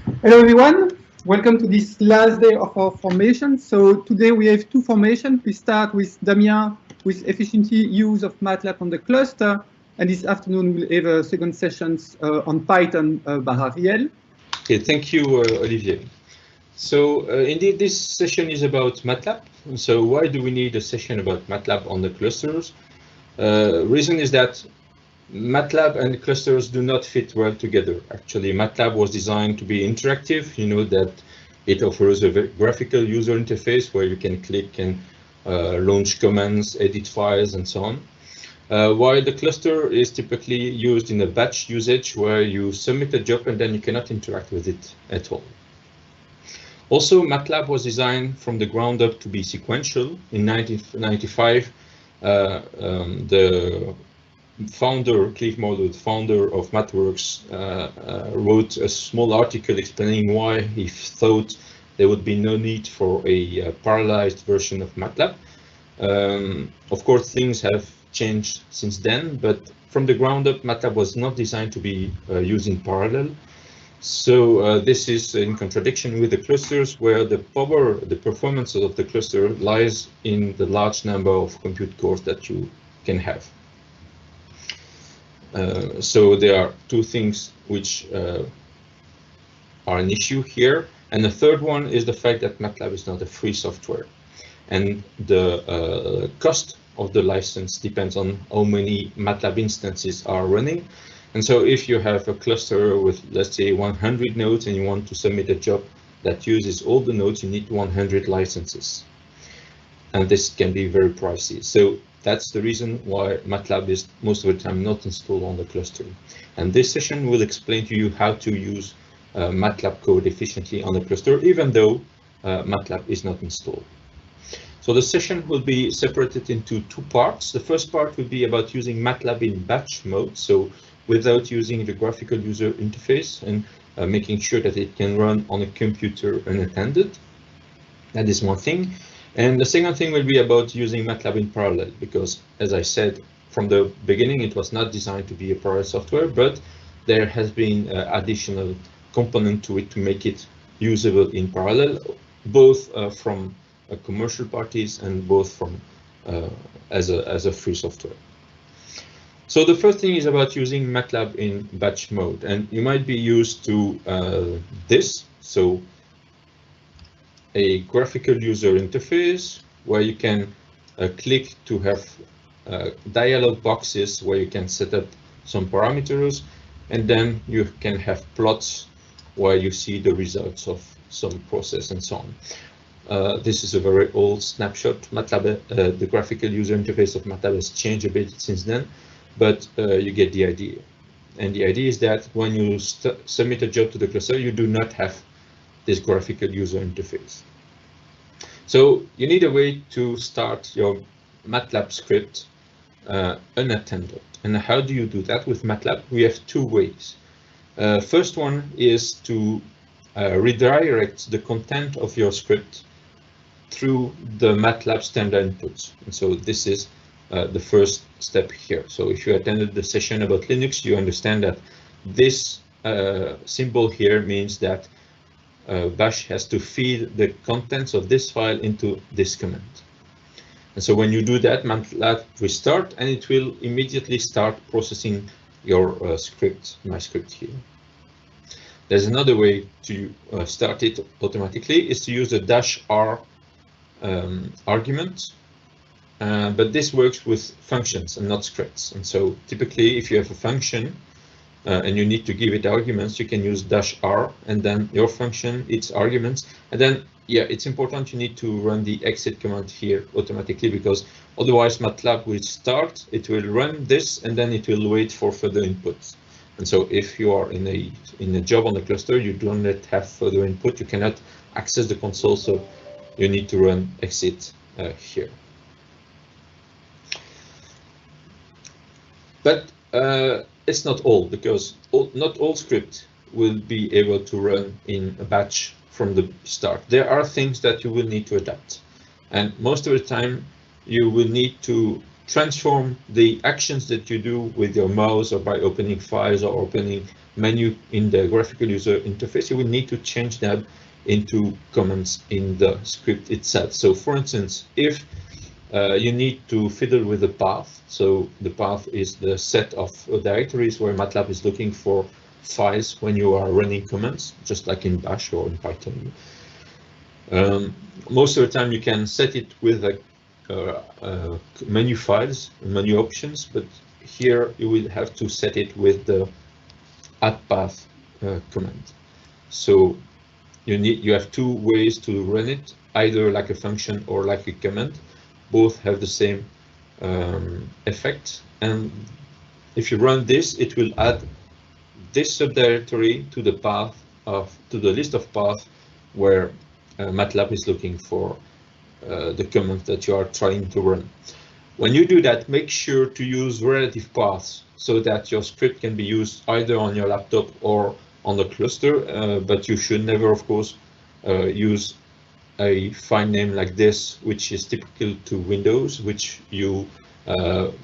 Hello everyone, welcome to this last day of our formation. So today we have two formations. We start with Damien with efficiency use of Matlab on the cluster, and this afternoon we'll have a second sessions on Python by Ariel. Okay, thank you, Olivier. So indeed, this session is about Matlab. So why do we need a session about Matlab on the clusters? Reason is that Matlab and clusters do not fit well together. Actually, Matlab was designed to be interactive. You know that it offers a graphical user interface where you can click and launch commands, edit files, and so on. While the cluster is typically used in a batch usage where you submit a job and then you cannot interact with it at all. Also, Matlab was designed from the ground up to be sequential. In 1995, the founder, Cliff Moreau, the founder of MathWorks, wrote a small article explaining why he thought there would be no need for a parallelized version of Matlab. Of course, things have changed since then, but from the ground up, Matlab was not designed to be used in parallel. So this is in contradiction with the clusters, where the performance of the cluster lies in the large number of compute cores that you can have. So there are two things which are an issue here. And the third one is the fact that Matlab is not a free software. And the cost of the license depends on how many Matlab instances are running. And so if you have a cluster with, let's say, 100 nodes and you want to submit a job that uses all the nodes, you need 100 licenses. And this can be very pricey. So that's the reason why Matlab is most of the time not installed on the cluster. And this session will explain to you how to use Matlab code efficiently on the cluster, even though Matlab is not installed. So the session will be separated into two parts. The first part will be about using Matlab in batch mode, so without using the graphical user interface, and making sure that it can run on a computer unattended. That is one thing. And the second thing will be about using Matlab in parallel, because as I said from the beginning, it was not designed to be a parallel software, but there has been additional component to it to make it usable in parallel, both from commercial parties and both from as a free software. So the first thing is about using Matlab in batch mode, and you might be used to this. So a graphical user interface where you can click to have dialog boxes where you can set up some parameters, and then you can have plots where you see the results of some process and so on. This is a very old snapshot. Matlab, the graphical user interface of Matlab has changed a bit since then, but you get the idea. And the idea is that when you submit a job to the cluster, you do not have this graphical user interface. So you need a way to start your Matlab script unattended. And how do you do that with Matlab? We have two ways. First one is to redirect the content of your script through the Matlab standard inputs. And so this is the first step here. So if you attended the session about Linux, you understand that this symbol here means that Bash has to feed the contents of this file into this command. And so when you do that, Matlab will start and it will immediately start processing your script, my script here. There's another way to start it automatically, is to use the -r argument. But this works with functions and not scripts. And so typically, if you have a function and you need to give it arguments, you can use -r and then your function, its arguments. And then, yeah, it's important you need to run the exit command here automatically, because otherwise Matlab will start, it will run this, and then it will wait for further inputs. And so if you are in a job on the cluster, you do not have further input, you cannot access the console, so you need to run exit here. But it's not all, because not all script will be able to run in a batch from the start. There are things that you will need to adapt. And most of the time, you will need to transform the actions that you do with your mouse or by opening files or opening menu in the graphical user interface, you will need to change that into commands in the script itself. So for instance, if you need to fiddle with the path, so the path is the set of directories where Matlab is looking for files when you are running commands, just like in Bash or in Python. Most of the time you can set it with menu files, menu options, but here you will have to set it with the add path command. So you have two ways to run it, either like a function or like a command. Both have the same effect, and if you run this, it will add this subdirectory to the path to the list of paths where Matlab is looking for the command that you are trying to run. When you do that, make sure to use relative paths so that your script can be used either on your laptop or on the cluster, but you should never, of course, use a file name like this, which is typical to Windows, which you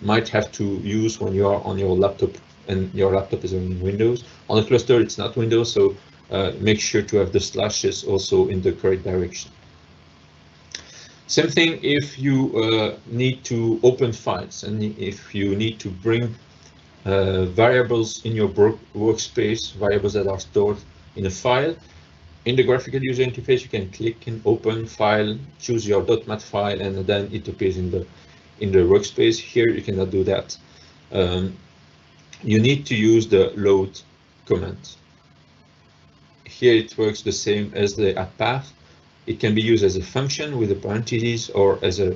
might have to use when you are on your laptop and your laptop is running Windows. On the cluster, it's not Windows, so make sure to have the slashes also in the correct direction. Same thing if you need to open files and if you need to bring variables in your workspace, variables that are stored in a file. In the graphical user interface, you can click in open file, choose your .mat file, and then it appears in the workspace. Here you cannot do that. You need to use the load command. Here it works the same as the add path. It can be used as a function with a parentheses or as a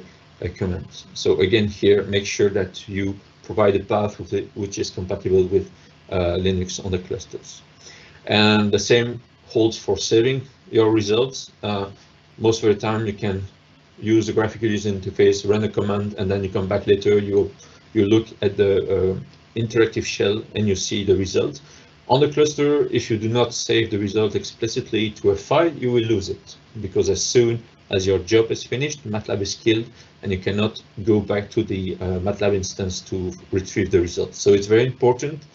command. So again, here make sure that you provide a path which is compatible with Linux on the clusters. And the same holds for saving your results. Most of the time you can use the graphical user interface, run a command, and then you come back later, you look at the interactive shell and you see the result. On the cluster, if you do not save the result explicitly to a file, you will lose it, because as soon as your job is finished, Matlab is killed and you cannot go back to the Matlab instance to retrieve the results. So it's very important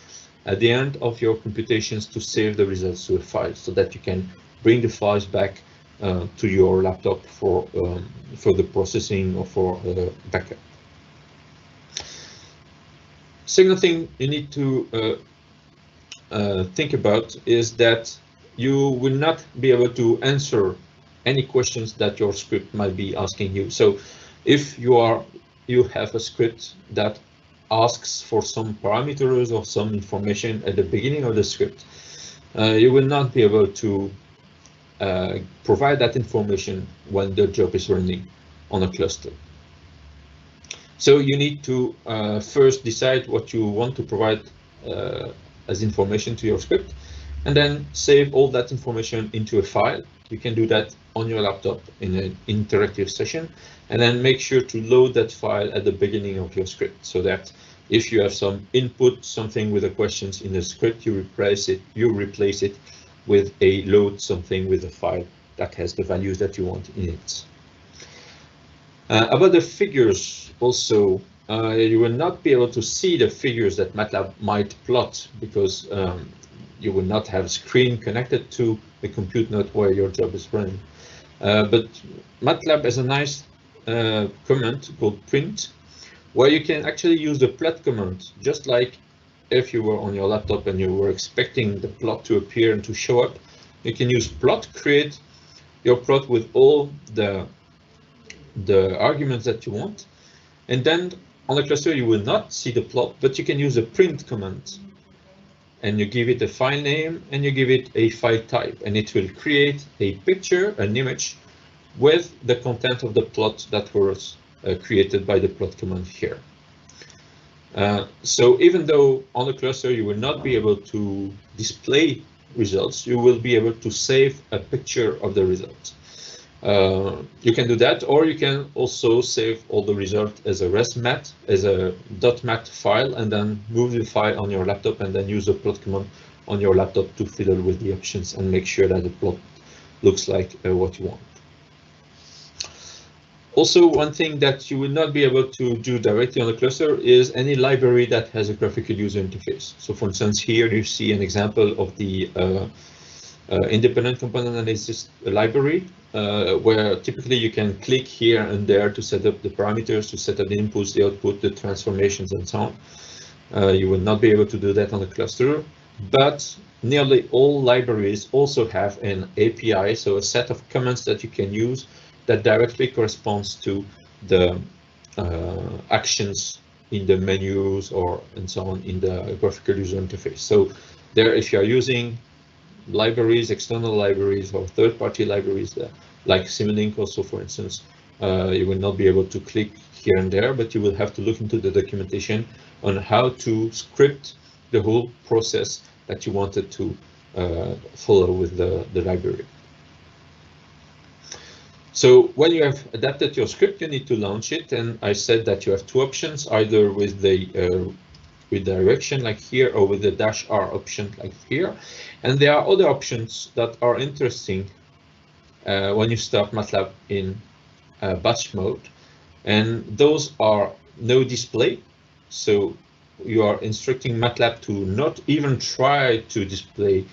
at the end of your computations to save the results to a file so that you can bring the files back to your laptop for the processing or for backup. Second thing you need to think about is that you will not be able to answer any questions that your script might be asking you. So if you have a script that asks for some parameters or some information at the beginning of the script, you will not be able to provide that information when the job is running on a cluster. So you need to first decide what you want to provide as information to your script, and then save all that information into a file. You can do that on your laptop in an interactive session, and then make sure to load that file at the beginning of your script, so that if you have some input, something with the questions in the script, you replace it with a load something with a file that has the values that you want in it. About the figures also, you will not be able to see the figures that Matlab might plot, because you will not have a screen connected to the compute node where your job is running. But Matlab has a nice command called print, where you can actually use the plot command, just like if you were on your laptop and you were expecting the plot to appear and to show up. You can use plot, create your plot with all the arguments that you want, and then on the cluster you will not see the plot, but you can use a print command, and you give it a file name and you give it a file type, and it will create a picture, an image, with the content of the plot that was created by the plot command here. So even though on the cluster you will not be able to display results, you will be able to save a picture of the results. You can do that, or you can also save all the result as a resmat, as a .mat file, and then move the file on your laptop and then use the plot command on your laptop to fiddle with the options and make sure that the plot looks like what you want. Also, one thing that you will not be able to do directly on the cluster is any library that has a graphical user interface. So for instance, here you see an example of the independent component analysis library, where typically you can click here and there to set up the parameters, to set up the inputs, the output, the transformations, and so on. You will not be able to do that on the cluster, but nearly all libraries also have an API, so a set of commands that you can use that directly corresponds to the actions in the menus or and so on in the graphical user interface. So there, if you are using libraries, external libraries or third-party libraries like Simulink also, for instance, you will not be able to click here and there, but you will have to look into the documentation on how to script the whole process that you wanted to follow with the library. So when you have adapted your script, you need to launch it, and I said that you have two options, either with the redirection like here or with the -R option like here. And there are other options that are interesting when you start Matlab in batch mode, and those are no display. So you are instructing Matlab to not even try to display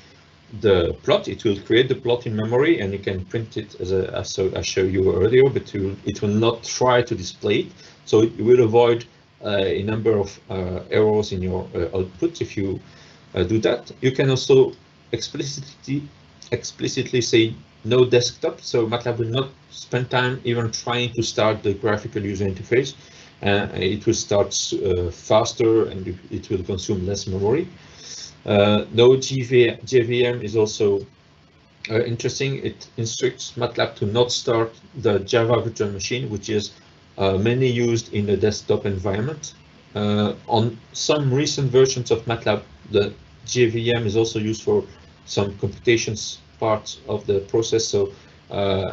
the plot. It will create the plot in memory, and you can print it as I showed you earlier, but it will not try to display it. So it will avoid a number of errors in your output if you do that. You can also explicitly say no desktop, so Matlab will not spend time even trying to start the graphical user interface. It will start faster and it will consume less memory. No JVM is also interesting. It instructs Matlab to not start the Java virtual machine, which is mainly used in the desktop environment. On some recent versions of Matlab, the JVM is also used for some computations parts of the process. So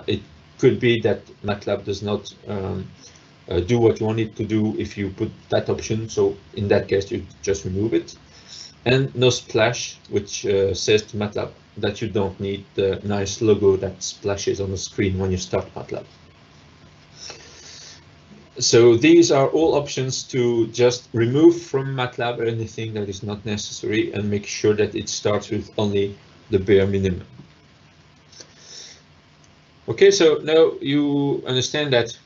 it could be that Matlab does not do what you want it to do if you put that option. So in that case, you just remove it. And no splash, which says to Matlab that you don't need the nice logo that splashes on the screen when you start Matlab. So these are all options to just remove from Matlab anything that is not necessary and make sure that it starts with only the bare minimum. Okay, so now you understand that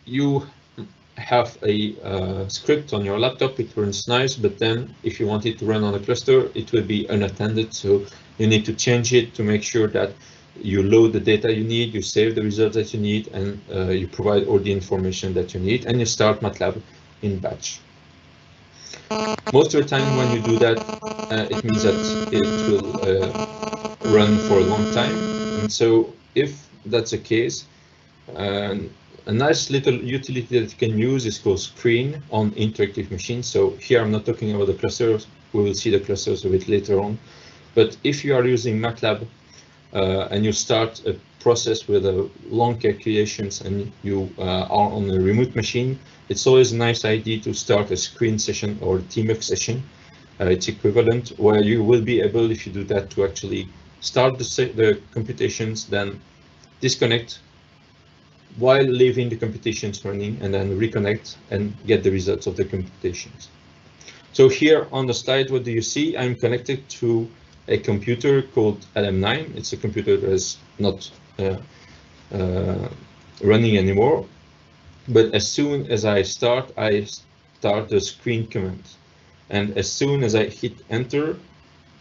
you have a script on your laptop. It runs nice, but then if you want it to run on a cluster, it will be unattended. So you need to change it to make sure that you load the data you need, you save the results that you need, and you provide all the information that you need, and you start Matlab in batch. Most of the time when you do that, it means that it will run for a long time. And so if that's the case, a nice little utility that you can use is called screen on interactive machines. So here I'm not talking about the clusters. We will see the clusters a bit later on. But if you are using Matlab and you start a process with a long calculations and you are on a remote machine, it's always a nice idea to start a screen session or a TMF session. It's equivalent, where you will be able, if you do that, to actually start the computations, then disconnect while leaving the computations running, and then reconnect and get the results of the computations. So here on the slide, what do you see? I'm connected to a computer called LM9. It's a computer that is not running anymore. But as soon as I start the screen command. And as soon as I hit enter,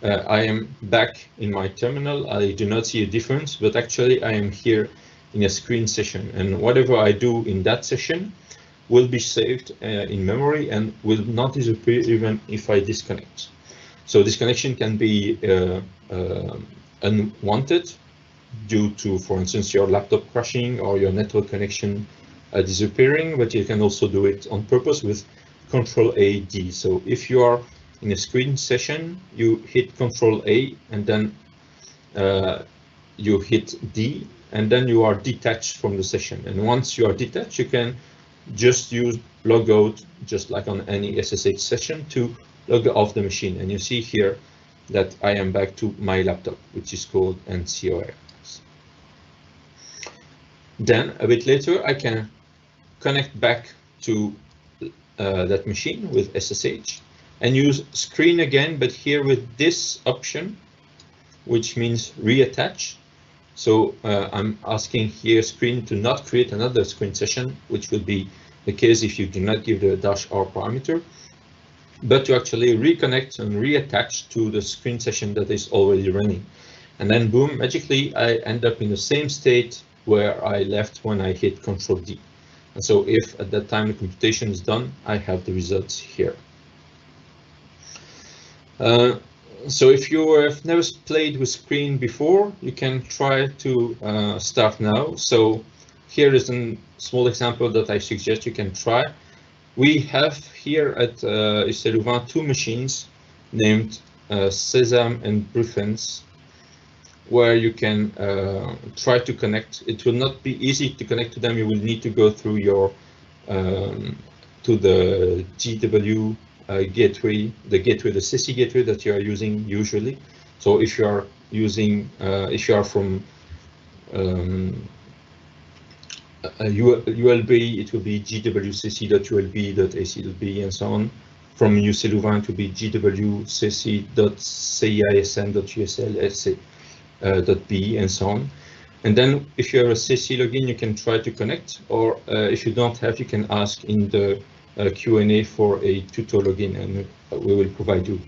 I am back in my terminal. I do not see a difference, but actually I am here in a screen session, and whatever I do in that session will be saved in memory and will not disappear even if I disconnect. So disconnection can be unwanted due to, for instance, your laptop crashing or your network connection disappearing, but you can also do it on purpose with Control-A-D. So if you are in a screen session, you hit Control-A and then you hit D, and then you are detached from the session. And once you are detached, you can just use logout, just like on any SSH session, to log off the machine. And you see here that I am back to my laptop, which is called NCORS. Then a bit later, I can connect back to that machine with SSH and use screen again, but here with this option, which means reattach. So I'm asking here screen to not create another screen session, which will be the case if you do not give the -r parameter, but to actually reconnect and reattach to the screen session that is already running. And then boom, magically I end up in the same state where I left when I hit Control D. And so if at that time the computation is done, I have the results here. So if you have never played with screen before, you can try to start now. So here is a small example that I suggest you can try. We have here at UC Louvain 2 machines named Sesame and Bruffens, where you can try to connect. It will not be easy to connect to them. You will need to go through your to the GW gateway, the CC gateway that you are using usually. So if you are using, if you are from ULB, it will be gwcc.ulb.ac.b and so on. From UC Louvain, it will be gwcc.cism.usl.be and so on. And then if you have a CC login, you can try to connect, or if you don't have, you can ask in the Q&A for a tutor login, and we will provide you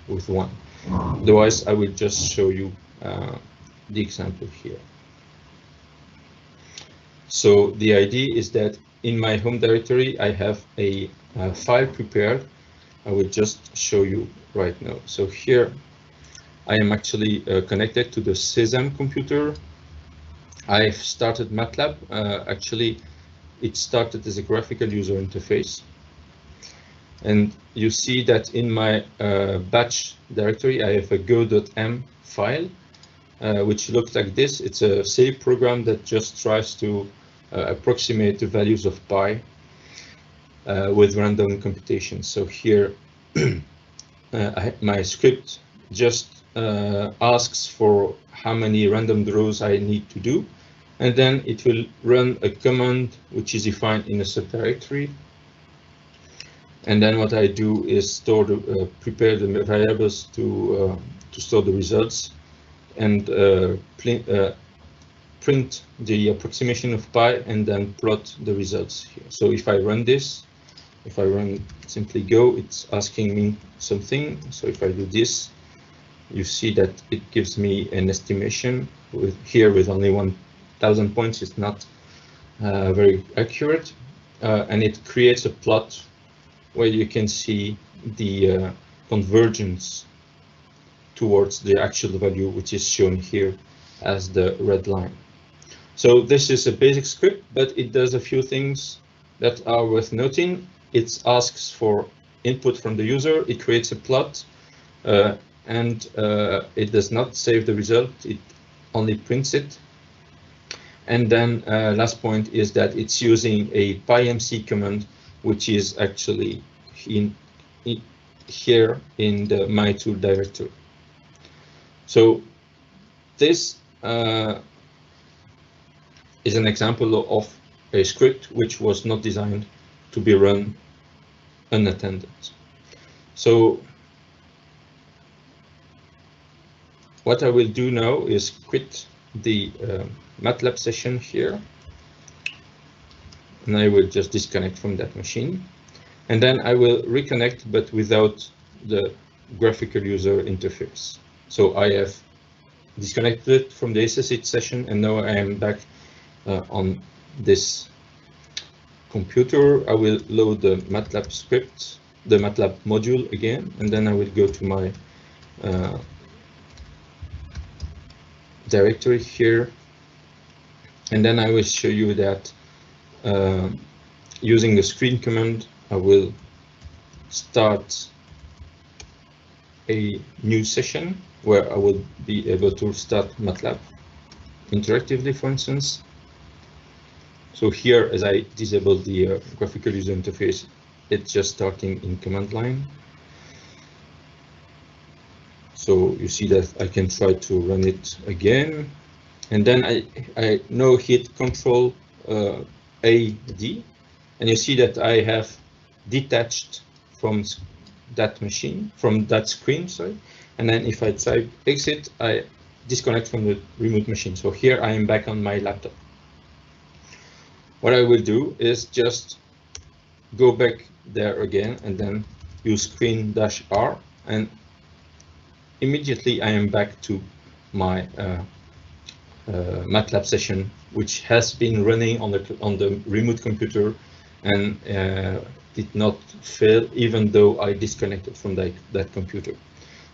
with one. Otherwise, I will just show you the example here. So the idea is that in my home directory, I have a file prepared. I will just show you right now. So here, I am actually connected to the Sesame computer. I've started Matlab. Actually, it started as a graphical user interface. And you see that in my batch directory, I have a go.m file, which looks like this. It's a C program that just tries to approximate the values of pi with random computation. So here, my script just asks for how many random draws I need to do, and then it will run a command which is defined in a subdirectory. And then what I do is store the, prepare the variables to store the results, and print the approximation of pi, and then plot the results here. So if I run this, if I run simply go, it's asking me something. So if I do this, you see that it gives me an estimation with here with only 1,000 points. It's not very accurate, and it creates a plot where you can see the convergence towards the actual value, which is shown here as the red line. So this is a basic script, but it does a few things that are worth noting. It asks for input from the user, it creates a plot, and it does not save the result, it only prints it. And then last point is that it's using a pymc command, which is actually here in the my tool directory. So this is an example of a script which was not designed to be run unattended. So what I will do now is quit the Matlab session here, and I will just disconnect from that machine, and then I will reconnect, but without the graphical user interface. So I have disconnected from the SSH session, and now I am back on this computer. I will load the Matlab script, the Matlab module again, and then I will go to my directory here, and then I will show you that using the screen command, I will start a new session where I will be able to start Matlab interactively, for instance. So here, as I disable the graphical user interface, it's just starting in command line. So you see that I can try to run it again, and then I now hit Control A D, and you see that I have detached from that machine, from that screen, sorry. And then if I type exit, I disconnect from the remote machine. So here I am back on my laptop. What I will do is just go back there again and then use screen-R, and immediately I am back to my Matlab session, which has been running on the remote computer and did not fail, even though I disconnected from that computer.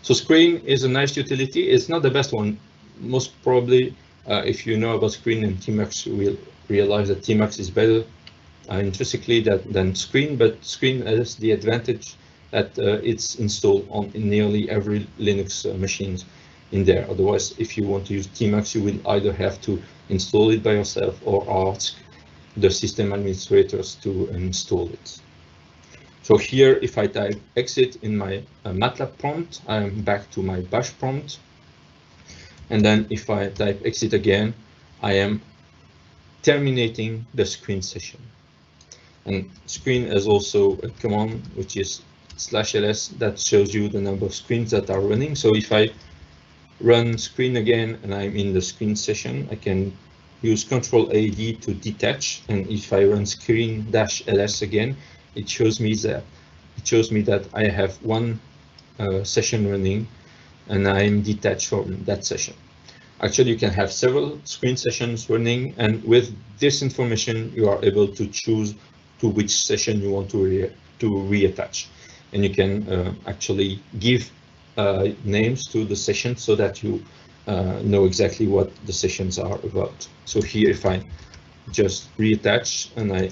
So Screen is a nice utility. It's not the best one. Most probably, if you know about Screen and Tmux, you will realize that Tmux is better intrinsically than Screen, but Screen has the advantage that it's installed on nearly every Linux machines in there. Otherwise, if you want to use Tmux, you will either have to install it by yourself or ask the system administrators to install it. So here, if I type exit in my Matlab prompt, I'm back to my bash prompt. And then if I type exit again, I am terminating the Screen session. And Screen is also a command, which is /ls, that shows you the number of screens that are running. So if I run Screen again and I'm in the Screen session, I can use Ctrl-AD to detach. And if I run Screen-ls again, it shows me that I have one session running and I'm detached from that session. Actually, you can have several Screen sessions running, and with this information, you are able to choose to which session you want to reattach. And you can actually give names to the session so that you know exactly what the sessions are about. So here, if I just reattach and I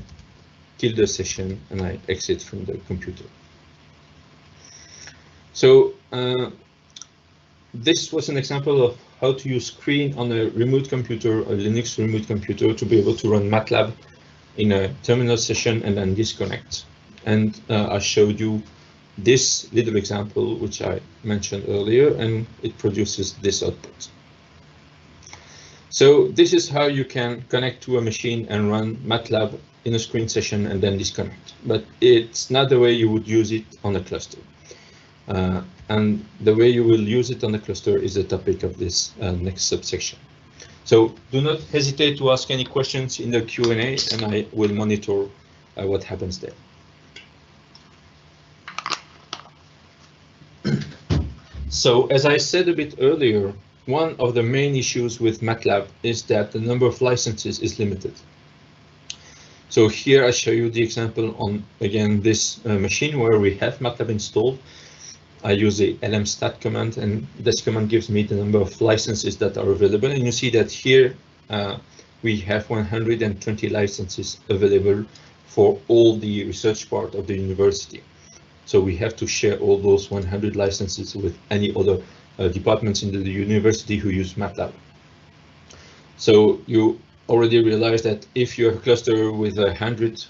kill the session and I exit from the computer. So this was an example of how to use Screen on a remote computer, a Linux remote computer, to be able to run Matlab in a terminal session and then disconnect. And I showed you this little example, which I mentioned earlier, and it produces this output. So this is how you can connect to a machine and run Matlab in a Screen session and then disconnect. But it's not the way you would use it on a cluster. And the way you will use it on the cluster is the topic of this next subsection. So do not hesitate to ask any questions in the Q&A, and I will monitor what happens there. So as I said a bit earlier, one of the main issues with Matlab is that the number of licenses is limited. So here I show you the example on, again, this machine where we have Matlab installed. I use the lmstat command, and this command gives me the number of licenses that are available. And you see that here we have 120 licenses available for all the research part of the university. So we have to share all those 100 licenses with any other departments in the university who use Matlab. So you already realize that if you have a cluster with 100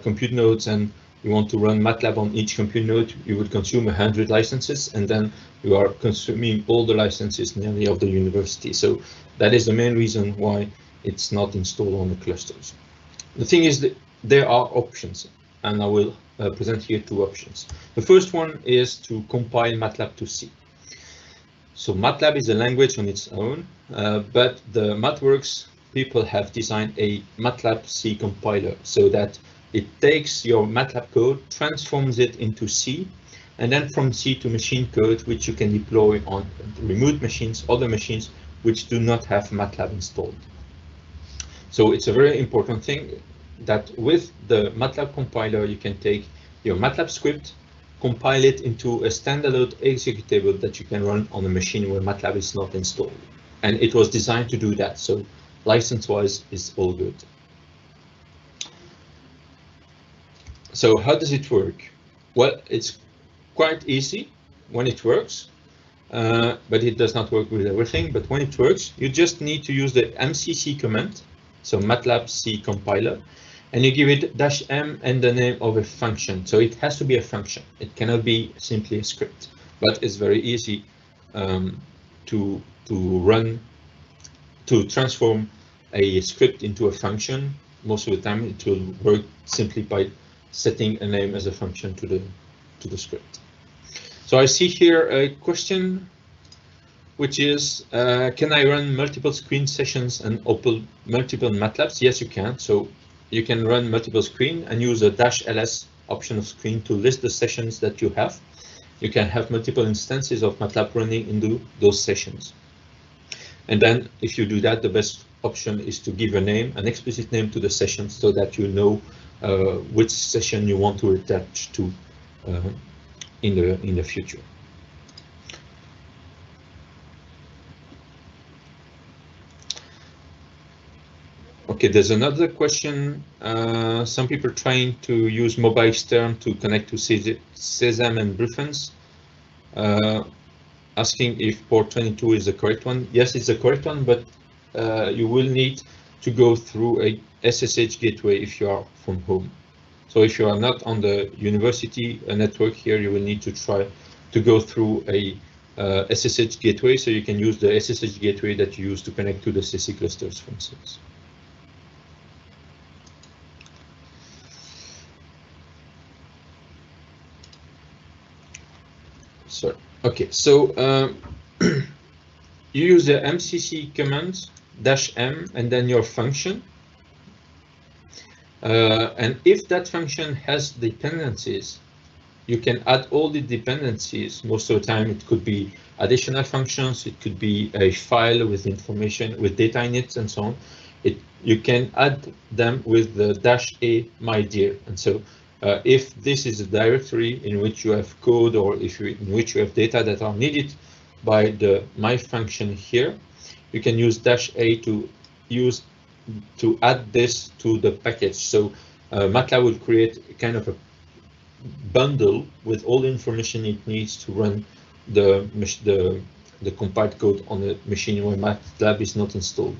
compute nodes and you want to run Matlab on each compute node, you would consume 100 licenses, and then you are consuming all the licenses nearly of the university. So that is the main reason why it's not installed on the clusters. The thing is that there are options, and I will present here two options. The first one is to compile Matlab to C. So Matlab is a language on its own, but the MathWorks people have designed a Matlab C compiler so that it takes your Matlab code, transforms it into C, and then from C to machine code, which you can deploy on remote machines, other machines which do not have Matlab installed. So it's a very important thing that with the Matlab compiler, you can take your Matlab script, compile it into a standalone executable that you can run on a machine where Matlab is not installed. And it was designed to do that, so license-wise, it's all good. So how does it work? Well, it's quite easy when it works, but it does not work with everything. But when it works, you just need to use the mcc command, so Matlab C compiler, and you give it -m and the name of a function. So it has to be a function. It cannot be simply a script, but it's very easy to transform a script into a function most of the time it will work simply by setting a name as a function to the script. So I see here a question, which is, can I run multiple screen sessions and open multiple Matlabs? Yes, you can. So you can run multiple screen and use a -ls option of screen to list the sessions that you have. You can have multiple instances of Matlab running into those sessions. And then if you do that, the best option is to give a name, an explicit name to the session, so that you know which session you want to attach to in the future. Okay, there's another question. Some people are trying to use mobile term to connect to Sesam and Bruffens, asking if port 22 is the correct one. Yes, it's the correct one, but you will need to go through a SSH gateway if you are from home. So if you are not on the university network here, you will need to try to go through a SSH gateway, so you can use the SSH gateway that you use to connect to the CC clusters, for instance. Sorry. Okay, so you use the mcc command -m and then your function. And if that function has dependencies, you can add all the dependencies. Most of the time, it could be additional functions, it could be a file with information, with data in it, and so on. You can add them with the -a mydir. And so if this is a directory in which you have code, or in which you have data that are needed by the my function here, you can use -a to add this to the package. So Matlab will create kind of a bundle with all the information it needs to run the compiled code on a machine where Matlab is not installed.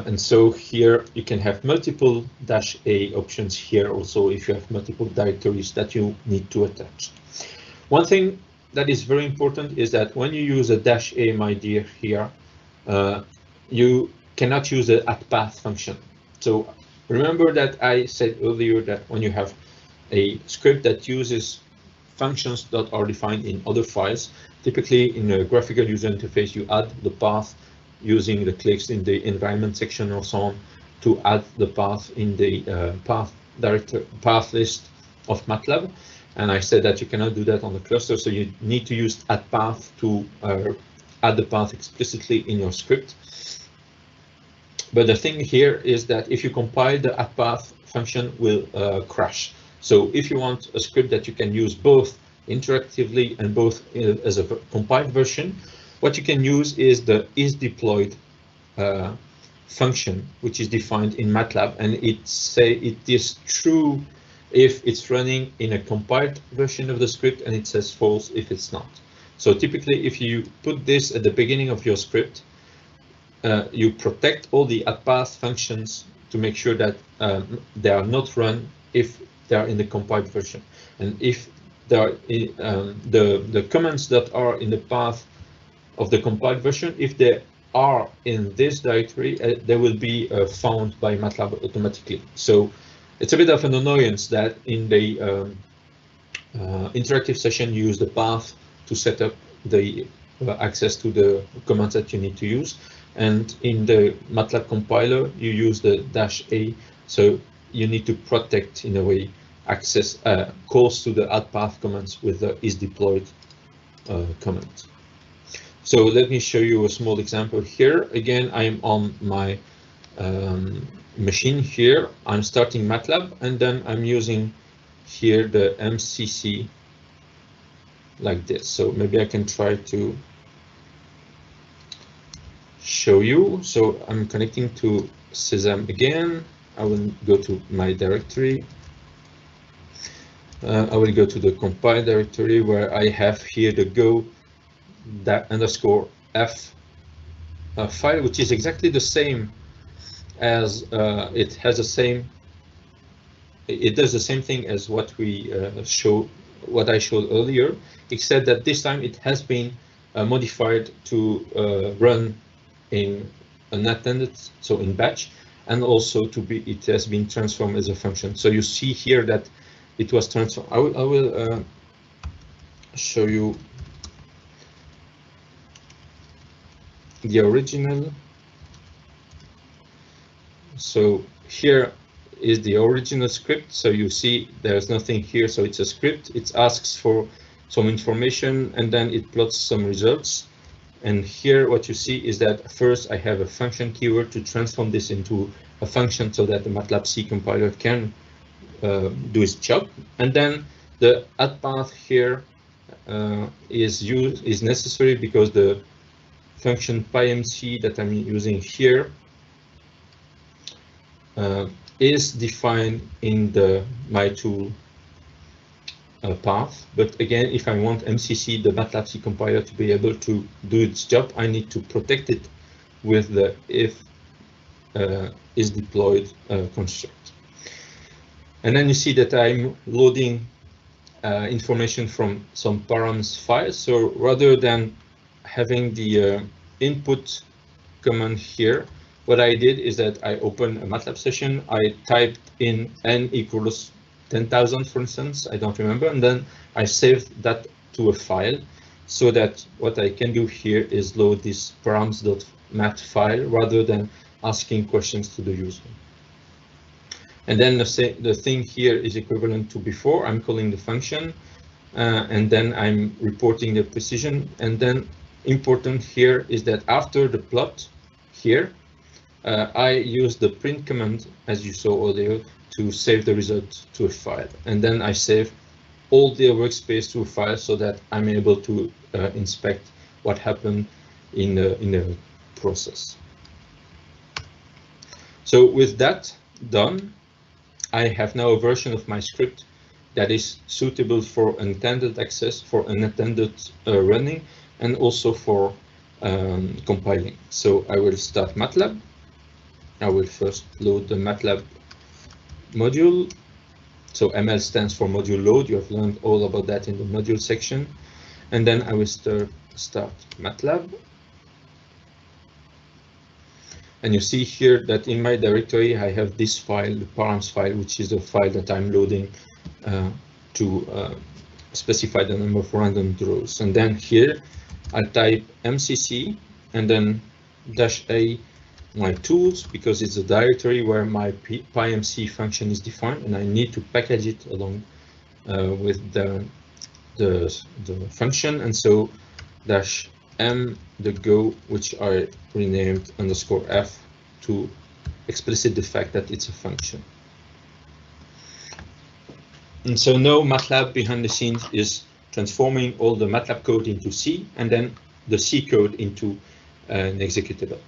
And so here you can have multiple -a options here also if you have multiple directories that you need to attach. One thing that is very important is that when you use a -a mydir here, you cannot use the @path function. So remember that I said earlier that when you have a script that uses functions that are defined in other files, typically in a graphical user interface, you add the path using the clicks in the environment section or so on to add the path in the path list of Matlab. And I said that you cannot do that on the cluster, so you need to use @path to add the path explicitly in your script. But the thing here is that if you compile, the @path function will crash. So if you want a script that you can use both interactively and both as a compiled version, what you can use is the isDeployed function, which is defined in Matlab, and it is true if it's running in a compiled version of the script, and it says false if it's not. So typically, if you put this at the beginning of your script, you protect all the @path functions to make sure that they are not run if they are in the compiled version. And if they are the commands that are in the path of the compiled version, if they are in this directory, they will be found by Matlab automatically. So it's a bit of an annoyance that in the interactive session you use the path to set up the access to the commands that you need to use. And in the Matlab compiler, you use the -a, so you need to protect, in a way, access calls to the @path commands with the isDeployed command. So let me show you a small example here. Again, I'm on my machine here. I'm starting Matlab, and then I'm using here the mcc like this. So maybe I can try to show you. So I'm connecting to Sesam again. I will go to my directory. I will go to the compile directory where I have here the go_f file, which is exactly the same as it has the same. It does the same thing as what I showed earlier, except that this time it has been modified to run in unattended, so in batch, and also it has been transformed as a function. So you see here that it was transformed. I will show you the original. So here is the original script. So you see there's nothing here, so it's a script. It asks for some information and then it plots some results. And here what you see is that first I have a function keyword to transform this into a function so that the MATLAB C compiler can do its job. And then the add path here is necessary because the function PyMC that I'm using here is defined in the mytool path. But again, if I want MCC, the MATLAB C compiler, to be able to do its job, I need to protect it with the if is deployed construct. And then you see that I'm loading information from some params files. So rather than having the input command here, what I did is that I opened a MATLAB session. I typed in n equals 10,000, for instance, I don't remember, and then I saved that to a file so that what I can do here is load this params.mat file rather than asking questions to the user. And then the thing here is equivalent to before. I'm calling the function and then I'm reporting the precision. And then important here is that after the plot here, I use the print command, as you saw earlier, to save the result to a file. And then I save all the workspace to a file so that I'm able to inspect what happened in the process. So with that done, I have now a version of my script that is suitable for unintended access, for unintended running, and also for compiling. So I will start MATLAB. I will first load the MATLAB module. So ML stands for module load. You have learned all about that in the module section. And then I will start MATLAB. And you see here that in my directory, I have this file, the params file, which is a file that I'm loading to specify the number of random rows. And then here, I'll type MCC and then -a my tools, because it's a directory where my PyMC function is defined, and I need to package it along with the function. And so -m the go, which I renamed _f to explicit the fact that it's a function. And so now MATLAB behind the scenes is transforming all the MATLAB code into C, and then the C code into an executable.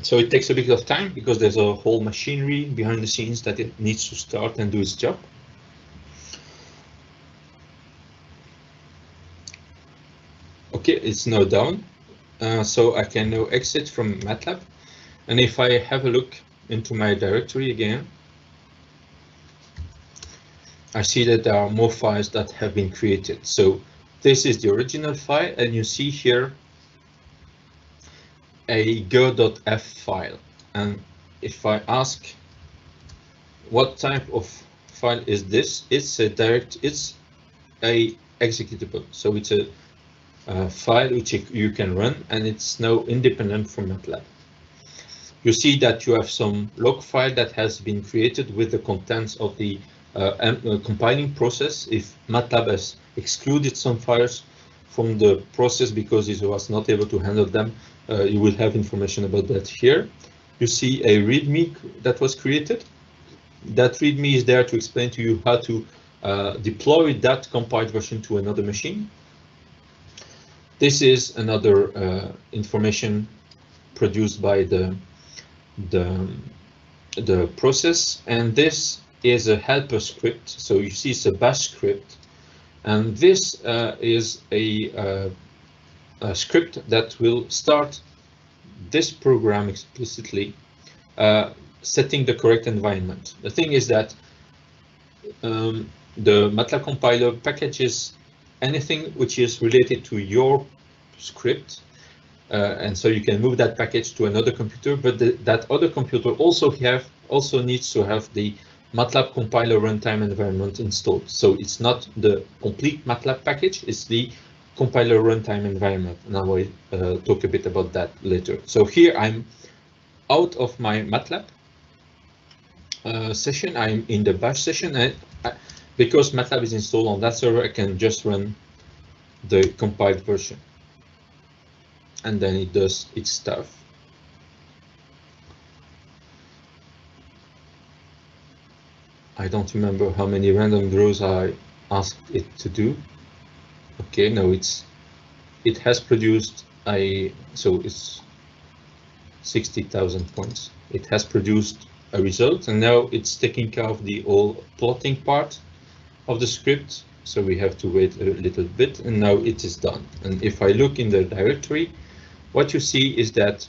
So it takes a bit of time because there's a whole machinery behind the scenes that it needs to start and do its job. Okay, it's now done. So I can now exit from MATLAB. And if I have a look into my directory again, I see that there are more files that have been created. So this is the original file, and you see here a go.f file. And if I ask what type of file is this, it's a executable. So it's a file which you can run, and it's now independent from MATLAB. You see that you have some log file that has been created with the contents of the compiling process. If MATLAB has excluded some files from the process because it was not able to handle them, you will have information about that here. You see a README that was created. That README is there to explain to you how to deploy that compiled version to another machine. This is another information produced by the process, and this is a helper script. So you see it's a bash script, and this is a script that will start this program explicitly, setting the correct environment. The thing is that the MATLAB compiler packages anything which is related to your script. And so you can move that package to another computer, but that other computer also needs to have the MATLAB compiler runtime environment installed. So it's not the complete MATLAB package, it's the compiler runtime environment. And I will talk a bit about that later. So here I'm out of my MATLAB session. I'm in the bash session, and because MATLAB is installed on that server, I can just run the compiled version. And then it does its stuff. I don't remember how many random draws I asked it to do. Okay, no, it has produced so it's 60,000 points. It has produced a result, and now it's taking care of the whole plotting part of the script. So we have to wait a little bit, and now it is done. And if I look in the directory, what you see is that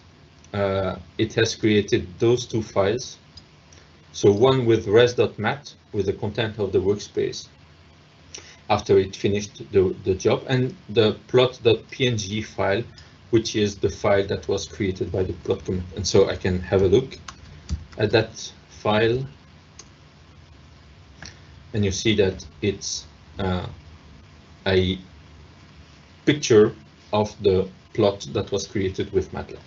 it has created those two files. So one with res.mat with the content of the workspace after it finished the job, and the plot.png file, which is the file that was created by the plot command. And so I can have a look at that file, and you see that it's a picture of the plot that was created with Matlab.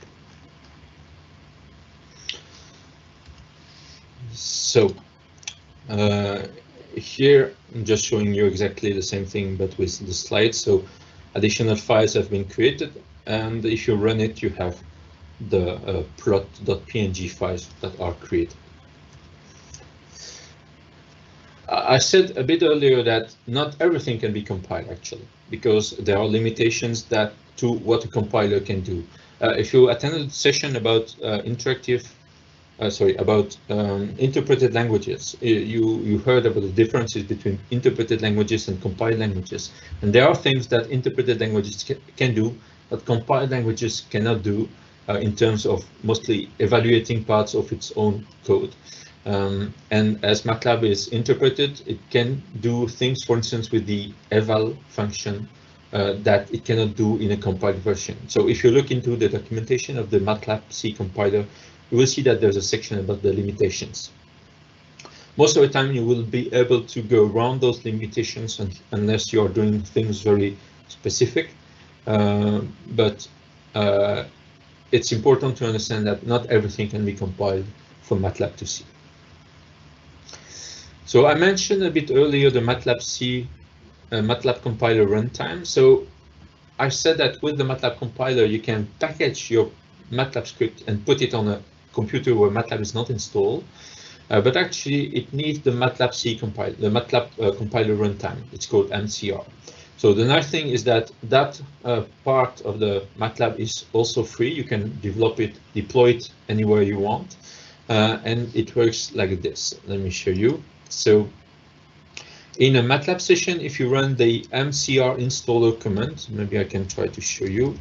So here I'm just showing you exactly the same thing, but with the slides. So additional files have been created, and if you run it, you have the plot.png files that are created. I said a bit earlier that not everything can be compiled actually, because there are limitations to what a compiler can do. If you attended a session about interpreted languages, you heard about the differences between interpreted languages and compiled languages. And there are things that interpreted languages can do that compiled languages cannot do in terms of mostly evaluating parts of its own code. And as Matlab is interpreted, it can do things, for instance, with the eval function that it cannot do in a compiled version. So if you look into the documentation of the Matlab C compiler, you will see that there's a section about the limitations. Most of the time, you will be able to go around those limitations unless you are doing things very specific. But it's important to understand that not everything can be compiled from Matlab to C. So I mentioned a bit earlier the Matlab C, Matlab compiler runtime. So I said that with the Matlab compiler, you can package your Matlab script and put it on a computer where Matlab is not installed. But actually, it needs the Matlab C compiler, the Matlab compiler runtime. It's called MCR. So the nice thing is that part of the Matlab is also free. You can develop it, deploy it anywhere you want, and it works like this. Let me show you. So in a Matlab session, if you run the MCR installer command, maybe I can try to show you.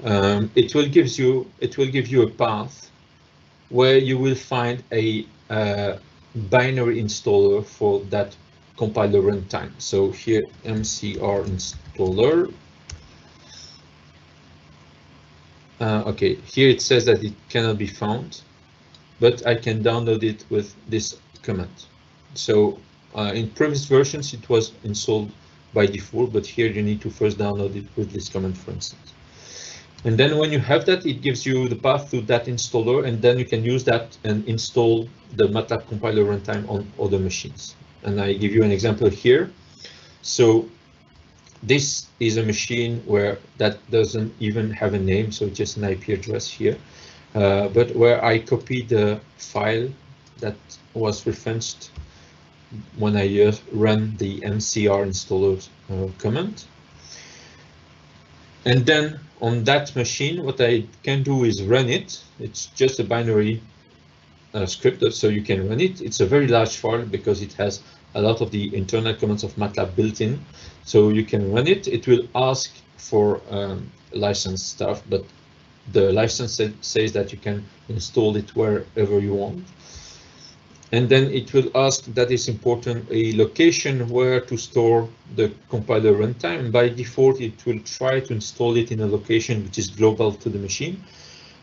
It will give you a path where you will find a binary installer for that compiler runtime. So here, MCR installer. Okay, here it says that it cannot be found, but I can download it with this command. So in previous versions, it was installed by default, but here you need to first download it with this command, for instance. And then when you have that, it gives you the path to that installer, and then you can use that and install the Matlab compiler runtime on other machines. And I give you an example here. So this is a machine where that doesn't even have a name, so it's just an IP address here, but where I copied the file that was referenced when I run the MCR installer command. And then on that machine, what I can do is run it. It's just a binary script, so you can run it. It's a very large file because it has a lot of the internal commands of Matlab built in. So you can run it. It will ask for license stuff, but the license says that you can install it wherever you want. And then it will ask, that is important, a location where to store the compiler runtime. And by default, it will try to install it in a location which is global to the machine.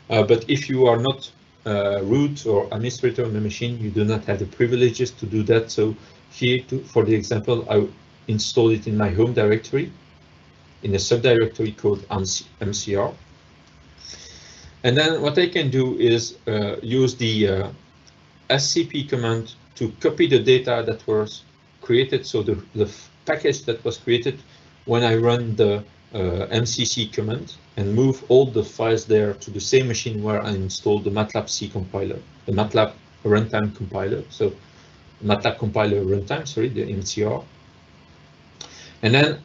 But if you are not root or administrator on the machine, you do not have the privileges to do that. So here, for the example, I install it in my home directory, in a subdirectory called MCR. And then what I can do is use the scp command to copy the data that was created, so the package that was created when I run the mcc command, and move all the files there to the same machine where I installed the MATLAB C compiler, the MATLAB runtime compiler, so MATLAB compiler runtime, sorry, the MCR. And then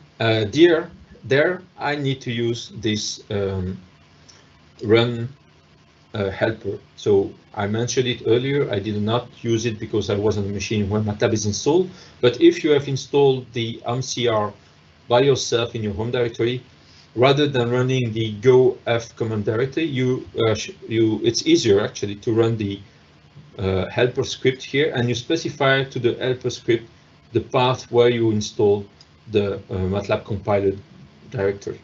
there I need to use this run helper. So I mentioned it earlier, I did not use it because I was on the machine where MATLAB is installed. But if you have installed the MCR by yourself in your home directory, rather than running the gof command directly, it's easier actually to run the helper script here, and you specify to the helper script the path where you install the MATLAB compiler directory,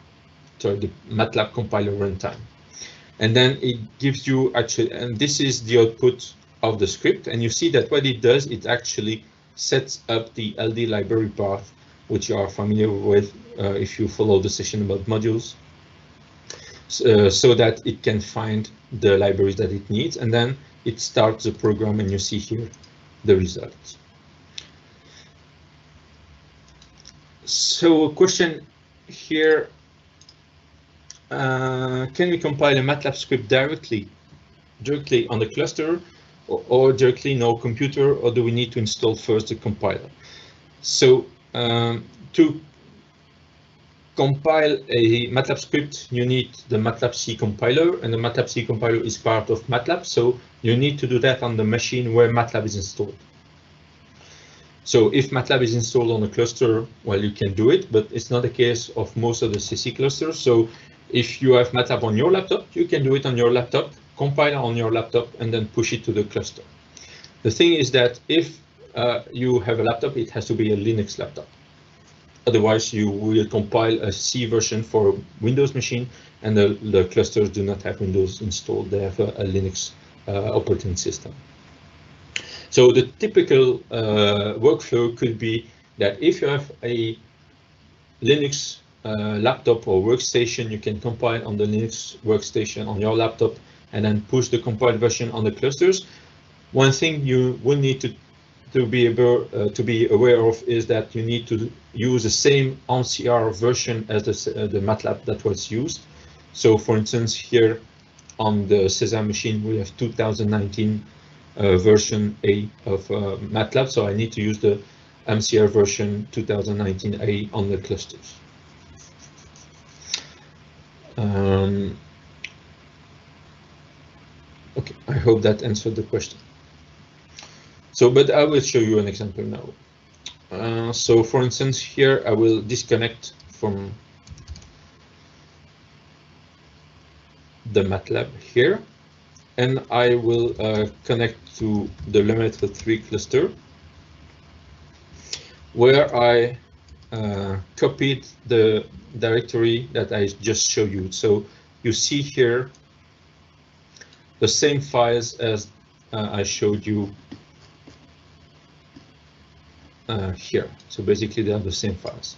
sorry, the MATLAB compiler runtime. And then it gives you actually, and this is the output of the script, and you see that what it does, it actually sets up the LD library path, which you are familiar with if you follow the session about modules, so that it can find the libraries that it needs, and then it starts the program, and you see here the results. So a question here, can we compile a MATLAB script directly on the cluster, or directly in our computer, or do we need to install first the compiler? So to compile a MATLAB script, you need the MATLAB C compiler, and the MATLAB C compiler is part of MATLAB, so you need to do that on the machine where MATLAB is installed. So if MATLAB is installed on a cluster, well, you can do it, but it's not the case of most of the CC clusters. So if you have MATLAB on your laptop, you can do it on your laptop, compile on your laptop, and then push it to the cluster. The thing is that if you have a laptop, it has to be a Linux laptop. Otherwise, you will compile a C version for a Windows machine, and the clusters do not have Windows installed. They have a Linux operating system. So the typical workflow could be that if you have a Linux laptop or workstation, you can compile on the Linux workstation on your laptop and then push the compiled version on the clusters. One thing you will need to be aware of is that you need to use the same MCR version as the MATLAB that was used. So for instance, here on the Sesame machine, we have 2019 version A of MATLAB, so I need to use the MCR version 2019A on the clusters. Okay, I hope that answered the question. So, but I will show you an example now. So for instance, here I will disconnect from the MATLAB here, and I will connect to the Lemaitre 3 cluster, where I copied the directory that I just showed you. So you see here the same files as I showed you here. So basically they are the same files.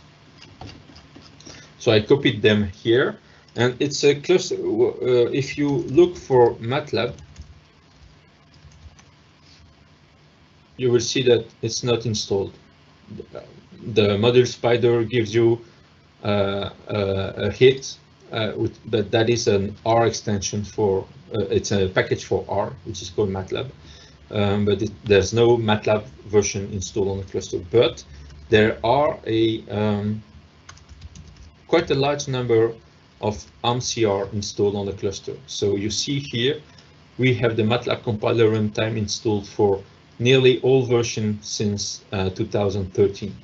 So I copied them here, and it's a cluster. If you look for MATLAB, you will see that it's not installed. The module spider gives you a hit, but that is an R extension for, it's a package for R, which is called MATLAB. But there's no MATLAB version installed on the cluster, but there are quite a large number of MCR installed on the cluster. So you see here, we have the MATLAB compiler runtime installed for nearly all versions since 2013.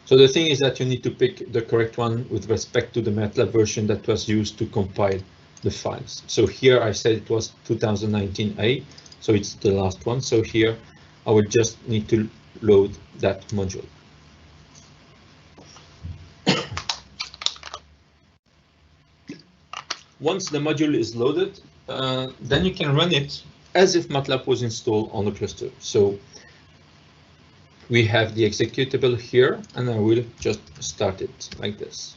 So the thing is that you need to pick the correct one with respect to the MATLAB version that was used to compile the files. So here I said it was 2019A. So it's the last one. So here I will just need to load that module. Once the module is loaded, then you can run it as if Matlab was installed on the cluster. So we have the executable here, and I will just start it like this.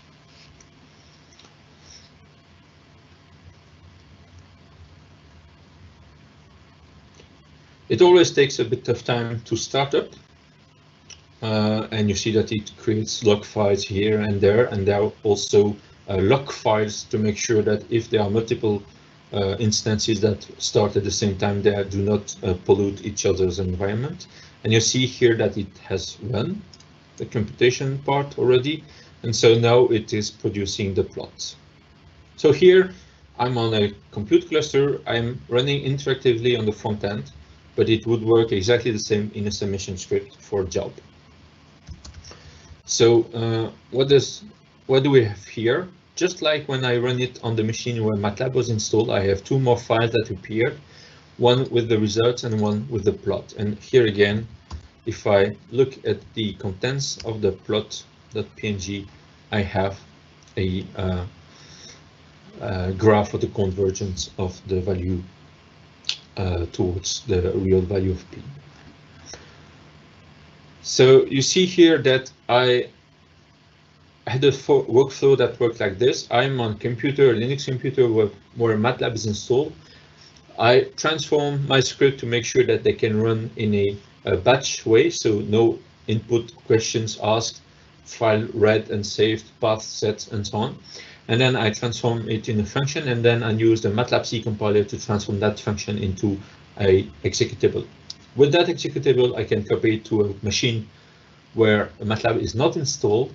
It always takes a bit of time to start up, and you see that it creates log files here and there are also log files to make sure that if there are multiple instances that start at the same time, they do not pollute each other's environment. And you see here that it has run the computation part already, and so now it is producing the plots. So here I'm on a compute cluster. I'm running interactively on the front end, but it would work exactly the same in a submission script for job. So what do we have here? Just like when I run it on the machine where Matlab was installed, I have two more files that appeared, one with the results and one with the plot. And here again, if I look at the contents of the plot.png, I have a graph of the convergence of the value towards the real value of P. So you see here that I had a workflow that worked like this. I'm on computer, a Linux computer where Matlab is installed. I transform my script to make sure that they can run in a batch way, so no input questions asked, file read and saved, path set, and so on. And then I transform it in a function, and then I use the Matlab C compiler to transform that function into a executable. With that executable, I can copy it to a machine where Matlab is not installed,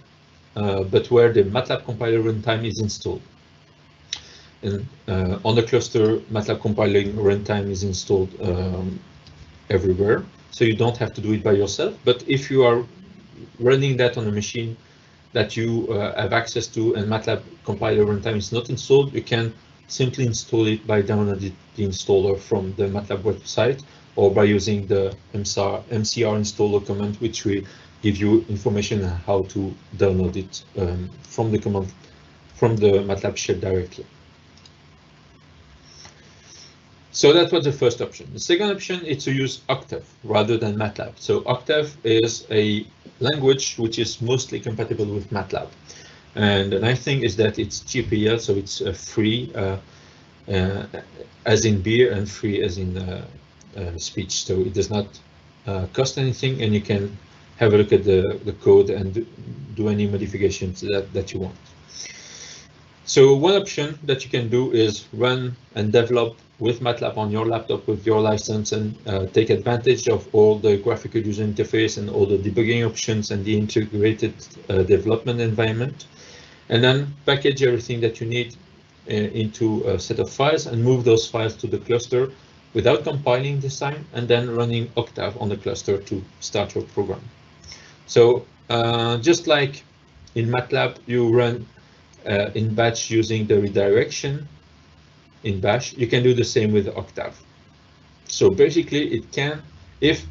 but where the Matlab compiler runtime is installed. And on the cluster, Matlab compiling runtime is installed everywhere, so you don't have to do it by yourself. But if you are running that on a machine that you have access to and Matlab compiler runtime is not installed, you can simply install it by downloading the installer from the Matlab website or by using the mcr installer command, which will give you information on how to download it from the command from the Matlab shell directly. So that was the first option. The second option is to use Octave rather than Matlab. So Octave is a language which is mostly compatible with Matlab. And the nice thing is that it's GPL, so it's free as in beer and free as in speech. So it does not cost anything, and you can have a look at the code and do any modifications that you want. So one option that you can do is run and develop with Matlab on your laptop with your license and take advantage of all the graphical user interface and all the debugging options and the integrated development environment, and then package everything that you need into a set of files and move those files to the cluster without compiling this time, and then running Octave on the cluster to start your program. So just like in Matlab, you run in batch using the redirection in bash, you can do the same with Octave. So basically it can, if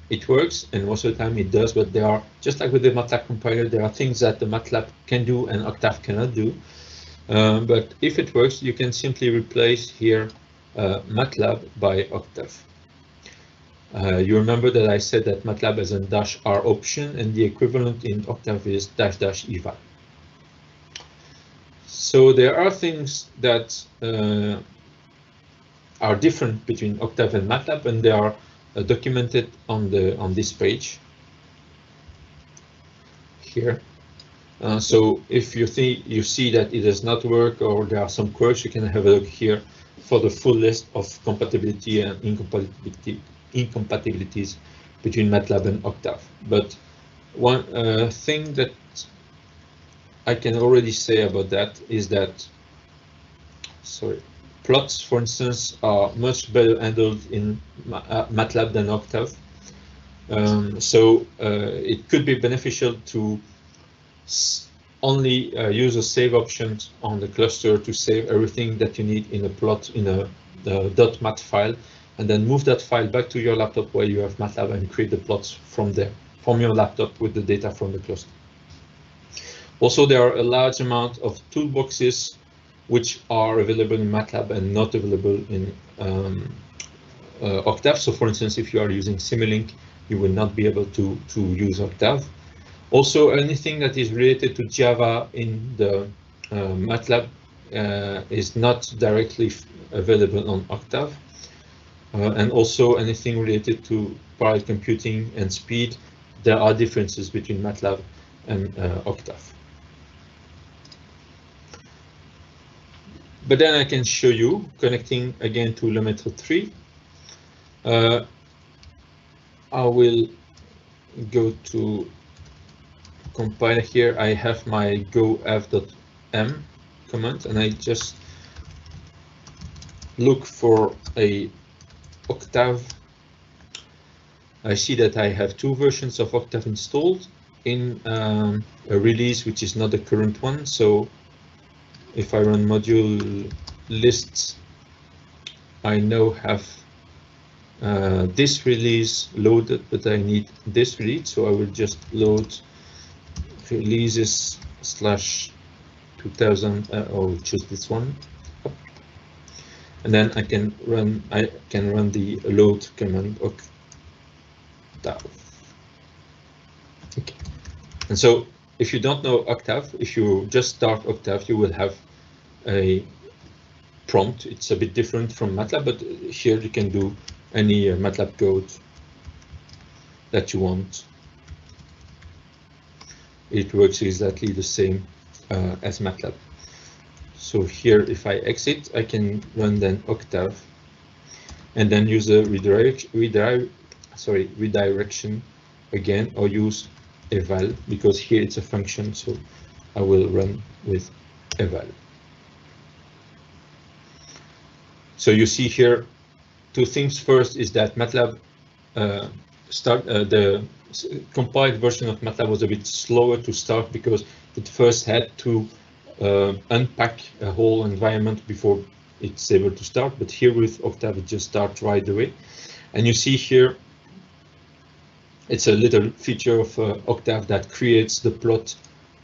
it works, and most of the time it does, but there are, just like with the Matlab compiler, there are things that the Matlab can do and Octave cannot do. But if it works, you can simply replace here Matlab by Octave. You remember that I said that Matlab has a -r option, and the equivalent in Octave is --eval. So there are things that are different between Octave and Matlab, and they are documented on this page here. So if you see that it does not work or there are some quirks, you can have a look here for the full list of compatibility and incompatibilities between Matlab and Octave. But one thing that I can already say about that is that, plots, for instance, are much better handled in Matlab than Octave. So it could be beneficial to only use a save option on the cluster to save everything that you need in a plot in a .mat file, and then move that file back to your laptop where you have Matlab and create the plots from there, from your laptop with the data from the cluster. Also, there are a large amount of toolboxes which are available in Matlab and not available in Octave. So for instance, if you are using Simulink, you will not be able to use Octave. Also, anything that is related to Java in the Matlab is not directly available on Octave. And also anything related to parallel computing and speed, there are differences between Matlab and Octave. But then I can show you, connecting again to Lemaitre 3. I will go to compiler here. I have my gof.m command, and I just look for a Octave. I see that I have 2 versions of Octave installed in a release which is not the current one. So if I run module lists, I now have this release loaded, but I need this release. So I will just load releases /2000 or choose this one, and then I can run the load command Octave. Okay. And so if you don't know Octave, if you just start Octave, you will have a prompt. It's a bit different from Matlab, but here you can do any Matlab code that you want. It works exactly the same as Matlab. So here, if I exit, I can run then Octave, and then use a redirection again, or use eval, because here it's a function, so I will run with eval. So you see here 2 things. First is that Matlab the compiled version of Matlab was a bit slower to start because it first had to unpack a whole environment before it's able to start. But here with Octave, it just starts right away. And you see here, it's a little feature of Octave that creates the plot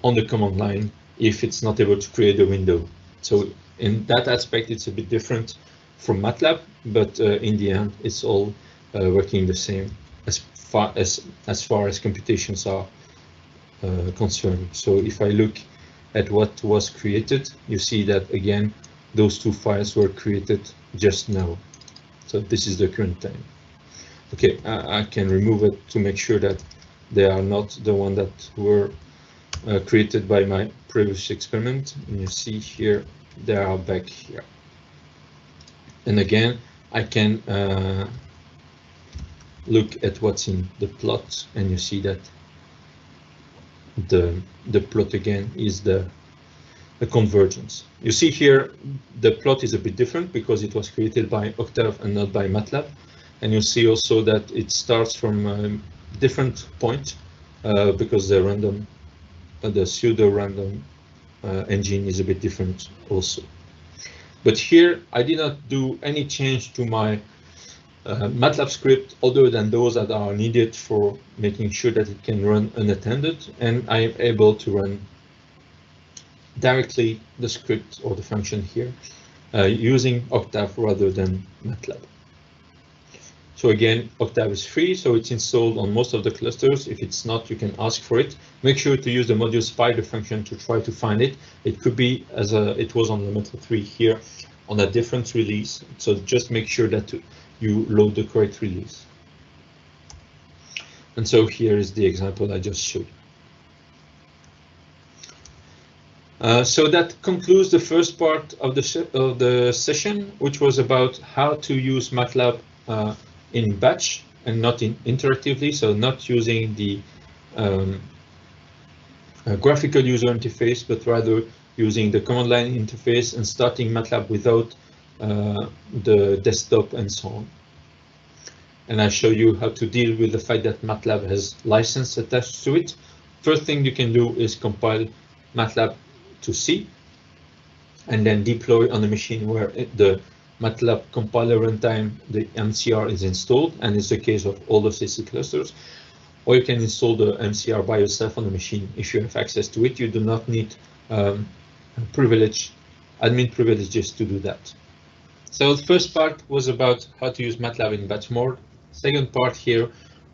on the command line if it's not able to create a window. So in that aspect, it's a bit different from Matlab, but in the end, it's all working the same as far as computations are concerned. So if I look at what was created, you see that again, those 2 files were created just now. So this is the current time. Okay, I can remove it to make sure that they are not the one that were created by my previous experiment. And you see here, they are back here. And again, I can look at what's in the plot, and you see that the plot again is the convergence. You see here, the plot is a bit different because it was created by Octave and not by Matlab. And you see also that it starts from a different point because the pseudo-random engine is a bit different also. But here, I did not do any change to my Matlab script other than those that are needed for making sure that it can run unattended, and I am able to run directly the script or the function here using Octave rather than Matlab. So again, Octave is free, so it's installed on most of the clusters. If it's not, you can ask for it. Make sure to use the module spider function to try to find it. It could be as it was on Lemaitre 3 here on a different release. So just make sure that you load the correct release. And so here is the example I just showed. So that concludes the first part of the session, which was about how to use Matlab in batch and not interactively, so not using the graphical user interface, but rather using the command line interface and starting Matlab without the desktop and so on. And I show you how to deal with the fact that Matlab has license attached to it. First thing you can do is compile Matlab to C and then deploy on a machine where the MATLAB compiler runtime, the MCR is installed, and it's the case of all the CC clusters. Or you can install the MCR by yourself on the machine if you have access to it. You do not need admin privileges to do that. So the first part was about how to use MATLAB in batch mode. Second part here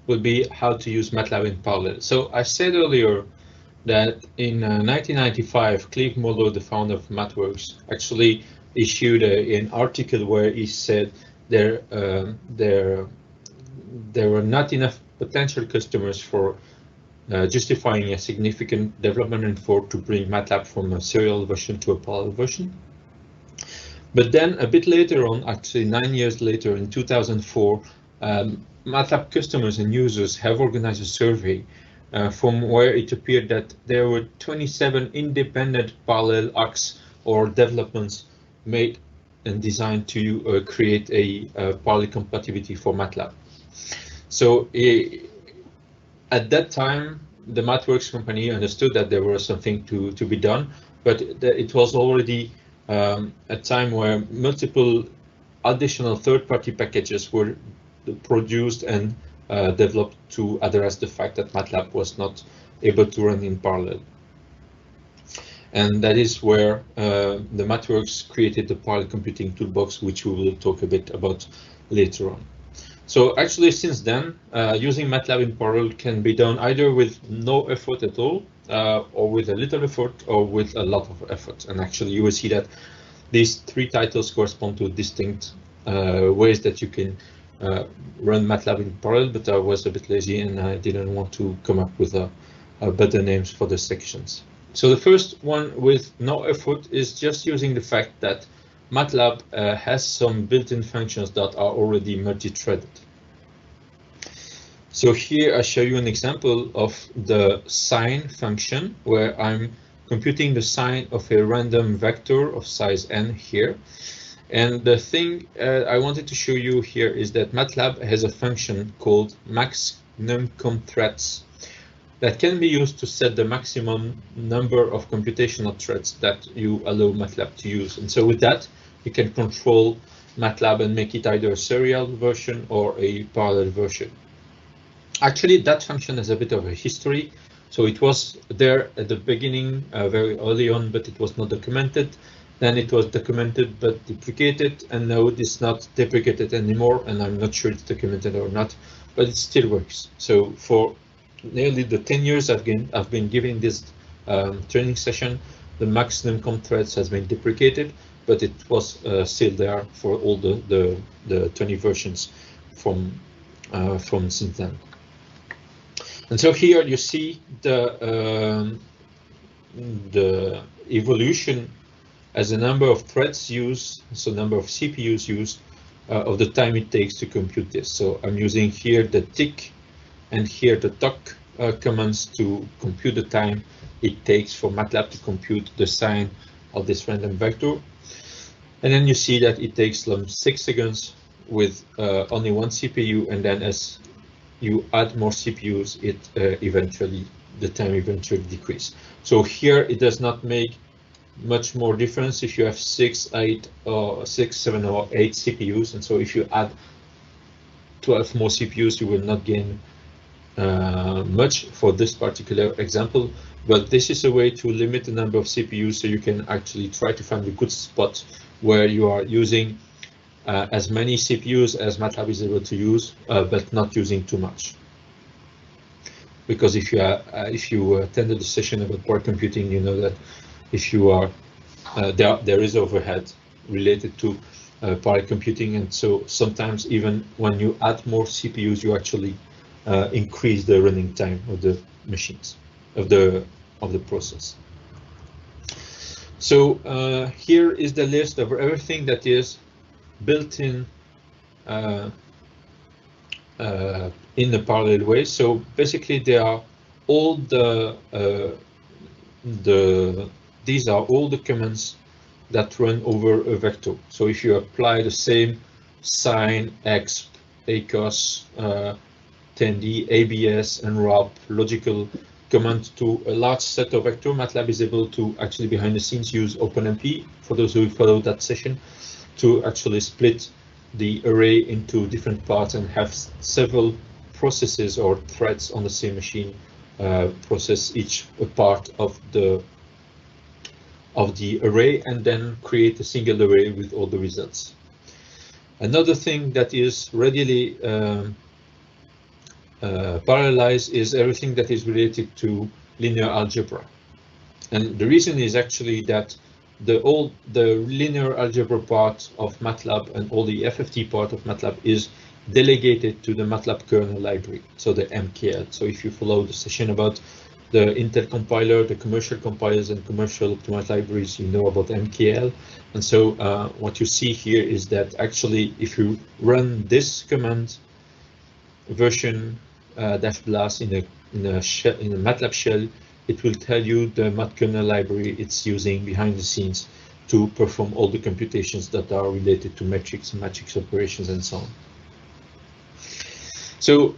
will be how to use MATLAB in parallel. So I said earlier that in 1995, Clive Mollo, the founder of MathWorks, actually issued an article where he said there were not enough potential customers for justifying a significant development effort to bring MATLAB from a serial version to a parallel version. But then a bit later on, actually 9 years later, in 2004, MATLAB customers and users have organized a survey from where it appeared that there were 27 independent parallel acts or developments made and designed to create a parallel compatibility for MATLAB. So at that time, the MathWorks company understood that there was something to be done, but it was already a time where multiple additional third-party packages were produced and developed to address the fact that MATLAB was not able to run in parallel. And that is where the MathWorks created the parallel computing toolbox, which we will talk a bit about later on. So actually, since then, using MATLAB in parallel can be done either with no effort at all, or with a little effort, or with a lot of effort. And actually, you will see that these three titles correspond to distinct ways that you can run MATLAB in parallel, but I was a bit lazy and I didn't want to come up with better names for the sections. So the first one with no effort is just using the fact that MATLAB has some built-in functions that are already multi-threaded. So here I show you an example of the sign function, where I'm computing the sign of a random vector of size n here. And the thing I wanted to show you here is that MATLAB has a function called max_num_com_threads that can be used to set the maximum number of computational threads that you allow MATLAB to use. And so with that, you can control MATLAB and make it either a serial version or a parallel version. Actually, that function has a bit of a history. So it was there at the beginning, very early on, but it was not documented. Then it was documented but deprecated, and now it is not deprecated anymore, and I'm not sure it's documented or not, but it still works. So for nearly the 10 years I've been giving this training session, the max_num_com_threads has been deprecated, but it was still there for all the 20 versions from since then. And so here you see the evolution as a number of threads used, so number of CPUs used, of the time it takes to compute this. So I'm using here the tick and here the toc commands to compute the time it takes for MATLAB to compute the sign of this random vector. And then you see that it takes 6 seconds with only one CPU, and then as you add more CPUs, the time eventually decreases. So here it does not make much more difference if you have 6, 7, or 8 CPUs, and so if you add 12 more CPUs, you will not gain much for this particular example. But this is a way to limit the number of CPUs, so you can actually try to find a good spot where you are using as many CPUs as MATLAB is able to use, but not using too much. Because if you attended the session about parallel computing, you know that if you are there is overhead related to parallel computing, and so sometimes even when you add more CPUs, you actually increase the running time of the machines of the process. So here is the list of everything that is built in the parallel way. So basically, they are all these are all the commands that run over a vector. So if you apply the same sign, exp, acos, tend, abs, and wrap logical command to a large set of vector, MATLAB is able to actually behind the scenes use OpenMP for those who follow that session, to actually split the array into different parts and have several processes or threads on the same machine process each part of the array and then create a single array with all the results. Another thing that is readily parallelized is everything that is related to linear algebra. And the reason is actually that the linear algebra part of Matlab and all the FFT part of Matlab is delegated to the Matlab kernel library, so the MKL. So if you follow the session about the Intel compiler, the commercial compilers and commercial optimized libraries, you know about MKL. And so what you see here is that actually if you run this command version -blast in a MATLAB shell, it will tell you the mat kernel library it's using behind the scenes to perform all the computations that are related to metrics and matrix operations and so on. So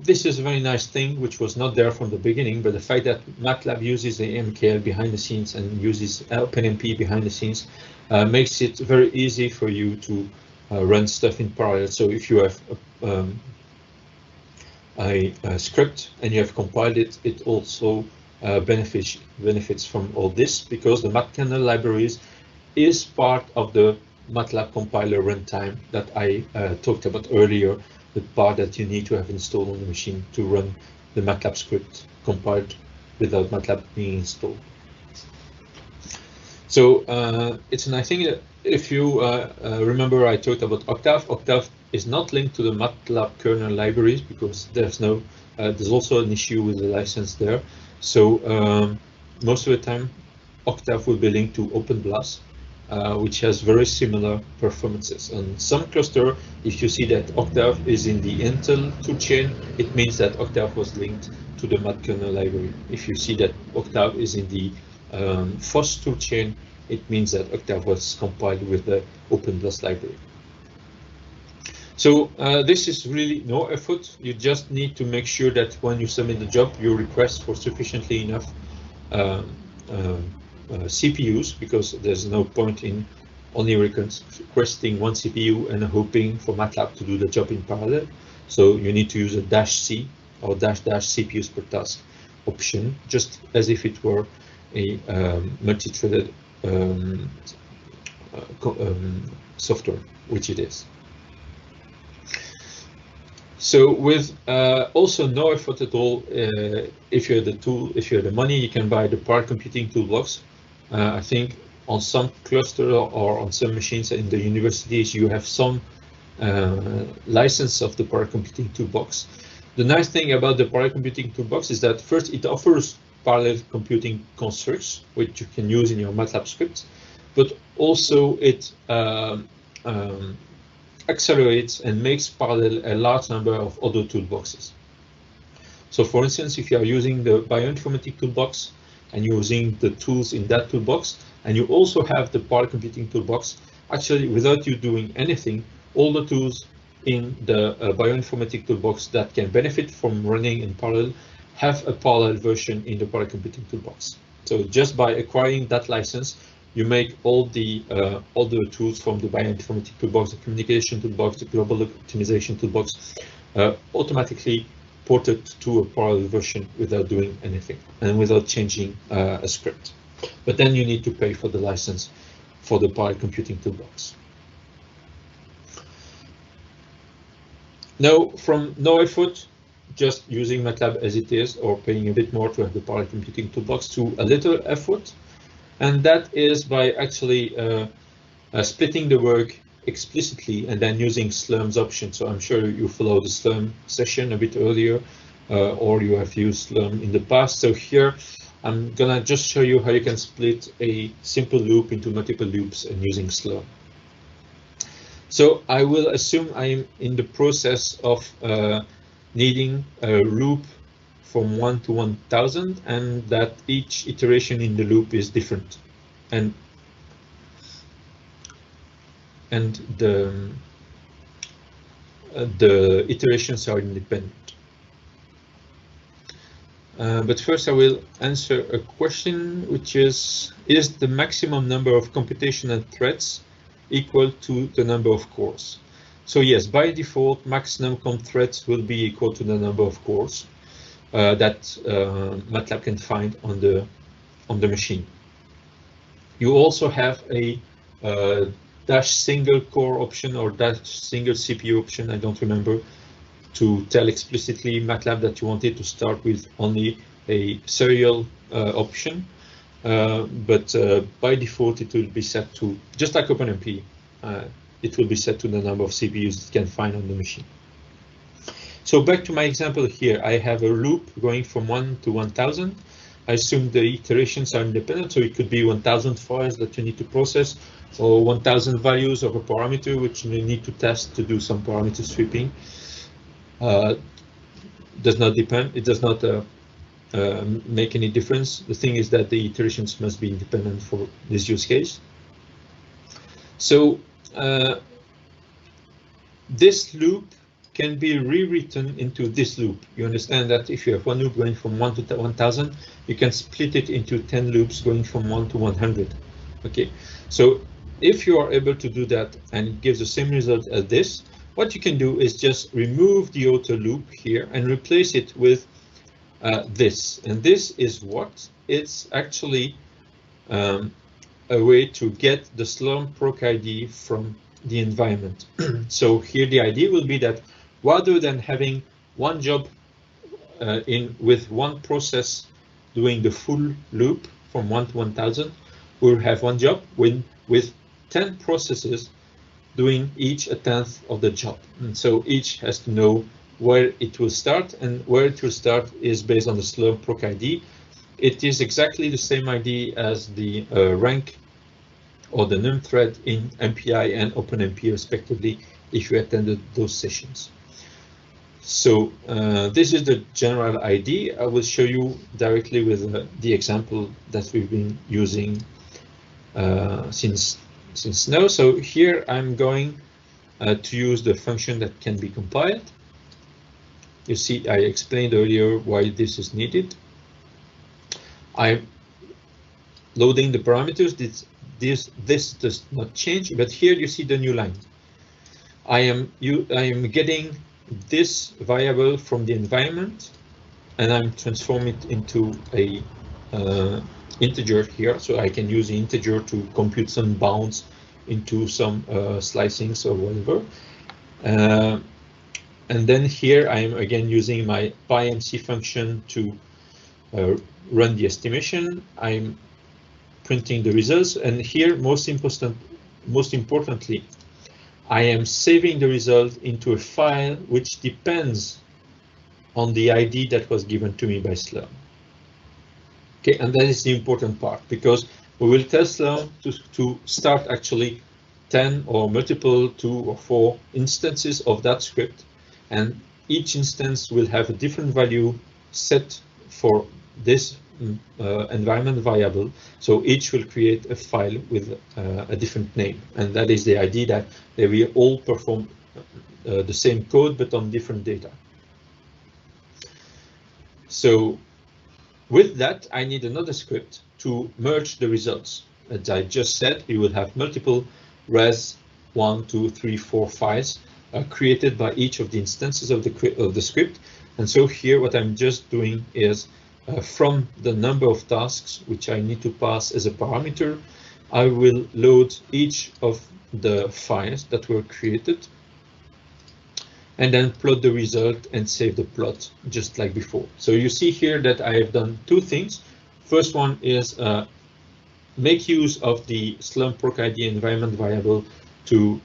this is a very nice thing, which was not there from the beginning, but the fact that MATLAB uses the MKL behind the scenes and uses OpenMP behind the scenes makes it very easy for you to run stuff in parallel. So if you have a script and you have compiled it, it also benefits from all this, because the mat kernel libraries is part of the MATLAB compiler runtime that I talked about earlier, the part that you need to have installed on the machine to run the MATLAB script compiled without MATLAB being installed. So it's a nice thing. If you remember, I talked about Octave. Octave is not linked to the MATLAB kernel libraries because there's also an issue with the license there. So most of the time, Octave will be linked to OpenBLAS, which has very similar performances. And some cluster, if you see that Octave is in the Intel toolchain, it means that Octave was linked to the mat kernel library. If you see that Octave is in the FOSS toolchain, it means that Octave was compiled with the OpenBLAS library. So this is really no effort. You just need to make sure that when you submit the job, you request for sufficiently enough CPUs, because there's no point in only requesting one CPU and hoping for MATLAB to do the job in parallel. So you need to use a -C or -- CPUs per task option, just as if it were a multi-threaded software, which it is. So with also no effort at all, if you have the money, you can buy the power computing toolbox. I think on some cluster or on some machines in the universities, you have some license of the power computing toolbox. The nice thing about the power computing toolbox is that first it offers parallel computing constructs, which you can use in your MATLAB scripts, but also it accelerates and makes parallel a large number of other toolboxes. So for instance, if you are using the bioinformatics toolbox and using the tools in that toolbox, and you also have the power computing toolbox, actually without you doing anything, all the tools in the bioinformatics toolbox that can benefit from running in parallel have a parallel version in the power computing toolbox. So just by acquiring that license, you make all the tools from the bioinformatics toolbox, the communication toolbox, the global optimization toolbox, automatically ported to a parallel version without doing anything and without changing a script. But then you need to pay for the license for the power computing toolbox. Now, from no effort, just using MATLAB as it is, or paying a bit more to have the power computing toolbox, to a little effort. And that is by actually splitting the work explicitly and then using Slurm's option. So I'm sure you followed the Slurm session a bit earlier, or you have used Slurm in the past. So here I'm gonna just show you how you can split a simple loop into multiple loops and using Slurm. So I will assume I'm in the process of needing a loop from 1 to 1000, and that each iteration in the loop is different, and the iterations are independent. But first I will answer a question, which is the maximum number of computational threads equal to the number of cores. So yes, by default, max num_conf threads will be equal to the number of cores that Matlab can find on the machine. You also have a dash single core option or dash single CPU option, I don't remember, to tell explicitly Matlab that you wanted to start with only a serial option. But by default, it will be set to, just like OpenMP, it will be set to the number of CPUs it can find on the machine. So back to my example here, I have a loop going from 1 to 1000. I assume the iterations are independent, so it could be 1000 files that you need to process, or 1000 values of a parameter which you need to test to do some parameter sweeping. Does not depend, it does not make any difference. The thing is that the iterations must be independent for this use case. So this loop can be rewritten into this loop. You understand that if you have one loop going from 1 to 1000, you can split it into 10 loops going from 1 to 100. Okay, so if you are able to do that and it gives the same result as this, what you can do is just remove the outer loop here and replace it with this. And this is what? It's actually a way to get the Slurm proc ID from the environment. So here the idea will be that rather than having one job with one process doing the full loop from 1 to 1000, we'll have one job with 10 processes doing each a tenth of the job. And so each has to know where it will start, and where it will start is based on the Slurm proc ID. It is exactly the same ID as the rank or the num thread in MPI and OpenMP respectively, if you attended those sessions. So this is the general ID. I will show you directly with the example that we've been using since now. So here I'm going to use the function that can be compiled. You see, I explained earlier why this is needed. I'm loading the parameters. This does not change, but here you see the new line. I am getting this variable from the environment, and I'm transforming it into a integer here, so I can use the integer to compute some bounds into some slicings or whatever. And then here I am again using my PyMC function to run the estimation. I'm printing the results, and here most importantly, I am saving the result into a file which depends on the ID that was given to me by Slurm. Okay, and that is the important part, because we will tell Slurm to start actually 10 or multiple 2 or 4 instances of that script, and each instance will have a different value set for this environment variable. So each will create a file with a different name, and that is the idea that they will all perform the same code but on different data. So with that, I need another script to merge the results. As I just said, we will have multiple res 1, 2, 3, 4 files created by each of the instances of the script. And so here what I'm just doing is from the number of tasks which I need to pass as a parameter, I will load each of the files that were created and then plot the result and save the plot just like before. So you see here that I have done two things. First one is make use of the Slurm proc ID environment variable to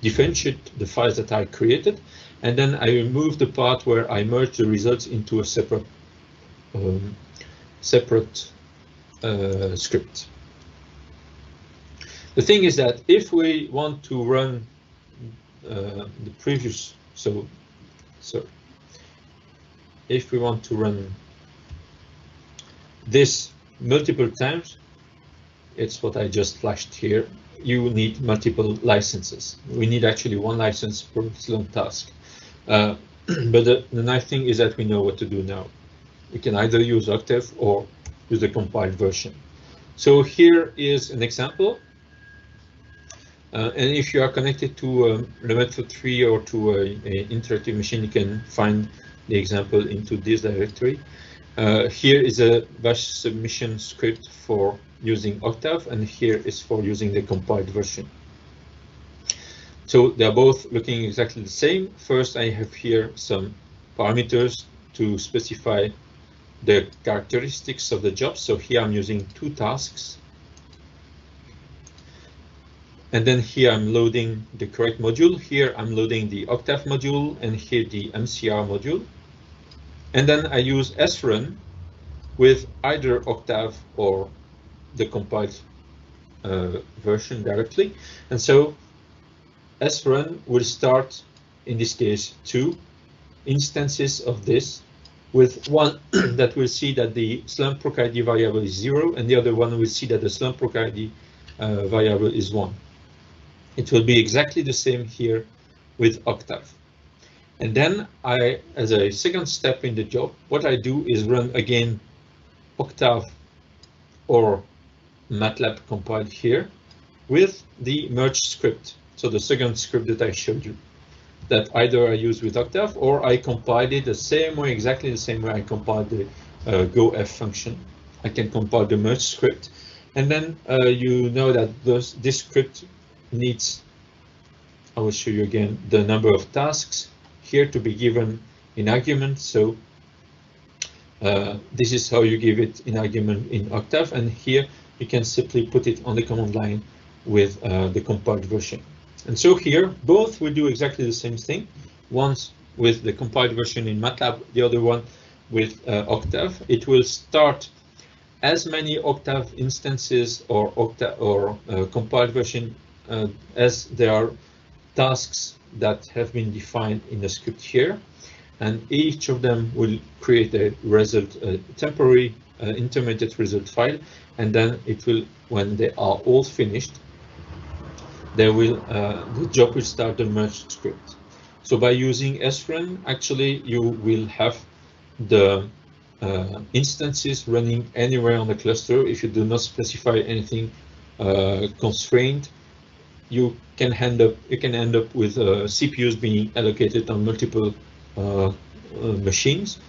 differentiate the files that I created, and then I remove the part where I merge the results into a separate script. The thing is that if we want to run the previous, if we want to run this multiple times, it's what I just flashed here. You need multiple licenses. We need actually one license per Slurm task. But the nice thing is that we know what to do now. We can either use Octave or use the compiled version. So here is an example. And if you are connected to the method 3 or to an interactive machine, you can find the example into this directory. Here is a bash submission script for using Octave, and here is for using the compiled version. So they're both looking exactly the same. First, I have here some parameters to specify the characteristics of the job. So here I'm using 2 tasks. And then here I'm loading the correct module. Here I'm loading the Octave module, and here the MCR module. And then I use srun with either Octave or the compiled version directly. And so srun will start, in this case, 2 instances of this, with one that will see that the slump proc ID variable is 0, and the other one will see that the slump proc ID variable is 1. It will be exactly the same here with Octave. And then I, as a second step in the job, what I do is run again Octave or Matlab compiled here with the merge script. So the second script that I showed you, that either I use with Octave or I compiled it the same way, exactly the same way I compiled the gof function. I can compile the merge script, and then you know that this script needs, I will show you again, the number of tasks here to be given in argument. So this is how you give it in argument in Octave, and here you can simply put it on the command line with the compiled version. And so here, both will do exactly the same thing. Once with the compiled version in Matlab, the other one with Octave. It will start as many Octave instances or compiled version as there are tasks that have been defined in the script here. And each of them will create a result, a temporary intermediate result file. And then it will, when they are all finished, they will, the job will start the merge script. So by using srun, actually you will have the instances running anywhere on the cluster. If you do not specify anything constrained, you can end up with CPUs being allocated on multiple machines.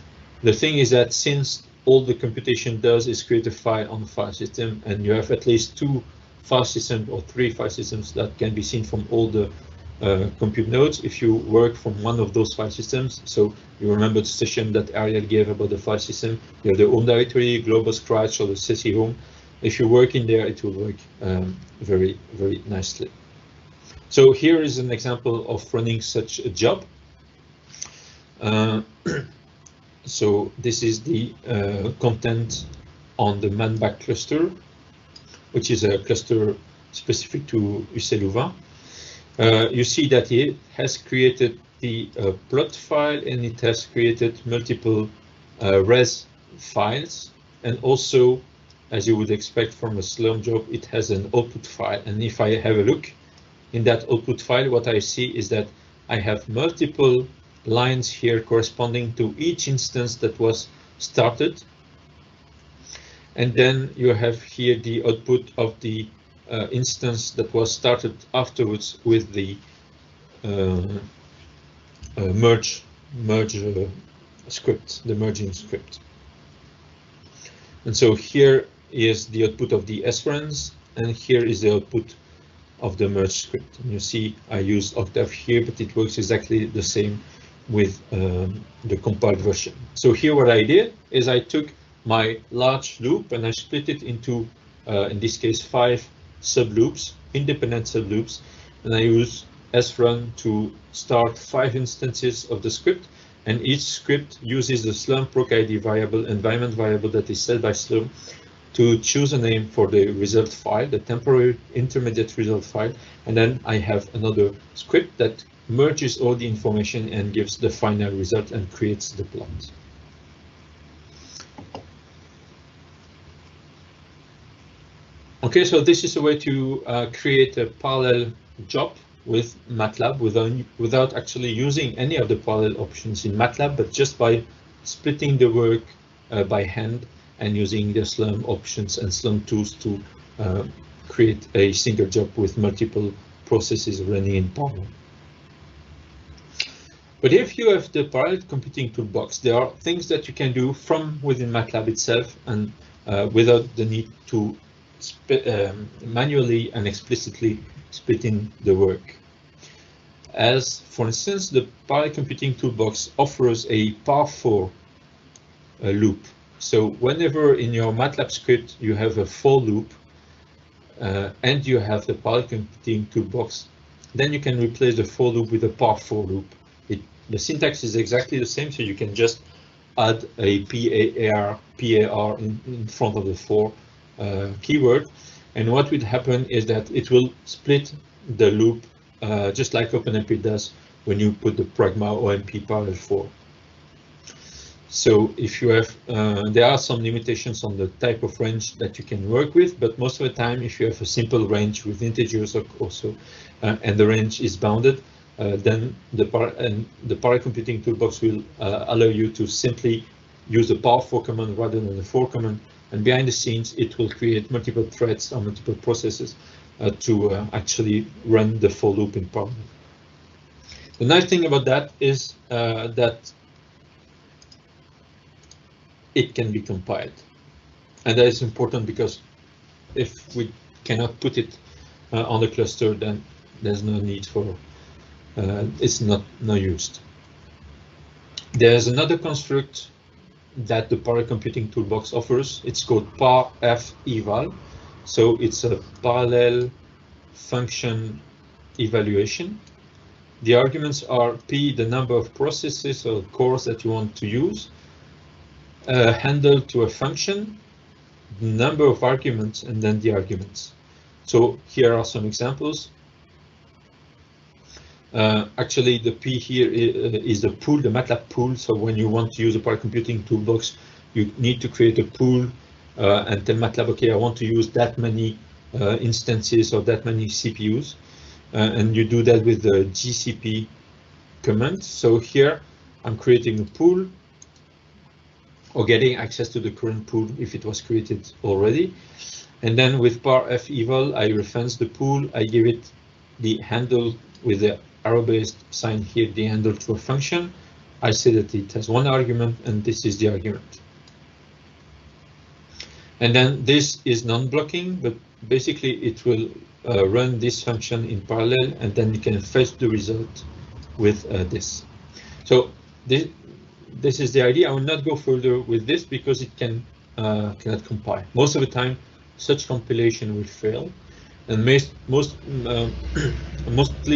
The thing is that since all the computation does is create a file on the file system, and you have at least 2 file systems or 3 file systems that can be seen from all the compute nodes. If you work from one of those file systems, so you remember the session that Ariel gave about the file system, you have the home directory, global scratch, or the CC home. If you work in there, it will work very, very nicely. So here is an example of running such a job. So this is the content on the man-back cluster, which is a cluster specific to UC Louvain. You see that it has created the plot file, and it has created multiple res files, and also, as you would expect from a Slurm job, it has an output file. And if I have a look in that output file, what I see is that I have multiple lines here corresponding to each instance that was started. And then you have here the output of the instance that was started afterwards with the merge script, the merging script. And so here is the output of the sruns, and here is the output of the merge script. And you see I use Octave here, but it works exactly the same with the compiled version. So here what I did is I took my large loop and I split it into, in this case, 5 subloops, independent subloops, and I use srun to start 5 instances of the script, and each script uses the slurm proc ID variable, environment variable that is set by Slurm, to choose a name for the result file, the temporary intermediate result file, and then I have another script that merges all the information and gives the final result and creates the plot. Okay, so this is a way to create a parallel job with Matlab without actually using any of the parallel options in Matlab, but just by splitting the work by hand and using the Slurm options and Slurm tools to create a single job with multiple processes running in parallel. But if you have the parallel computing toolbox, there are things that you can do from within Matlab itself and without the need to manually and explicitly splitting the work. As for instance, the parallel computing toolbox offers a par4 loop. So whenever in your Matlab script you have a for loop and you have the parallel computing toolbox, then you can replace the for loop with a par4 loop. The syntax is exactly the same, so you can just add a PAR in front of the for keyword. And what will happen is that it will split the loop just like OpenMP does when you put the Pragma OMP parallel for. So if you have, there are some limitations on the type of range that you can work with, but most of the time, if you have a simple range with integers also, and the range is bounded, then the parallel computing toolbox will allow you to simply use the par4 command rather than the for command, and behind the scenes it will create multiple threads or multiple processes to actually run the for loop in parallel. The nice thing about that is that it can be compiled, and that is important because if we cannot put it on the cluster, then there's no need for it's no used. There's another construct that the parallel computing toolbox offers. It's called parf_eval. So it's a parallel function evaluation. The arguments are p, the number of processes or cores that you want to use, handle to a function, the number of arguments, and then the arguments. So here are some examples. Actually, the P here is the pool, the Matlab pool. So when you want to use a parallel computing toolbox, you need to create a pool and tell Matlab, okay, I want to use that many instances or that many CPUs. And you do that with the GCP command. So here I'm creating a pool or getting access to the current pool if it was created already. And then with parf_eval, I reference the pool, I give it the handle with the arrow-based sign here, the handle to a function. I say that it has one argument, and this is the argument. And then this is non-blocking, but basically it will run this function in parallel, and then you can fetch the result with this. So this is the idea. I will not go further with this because it cannot compile. Most of the time, such compilation will fail. And mostly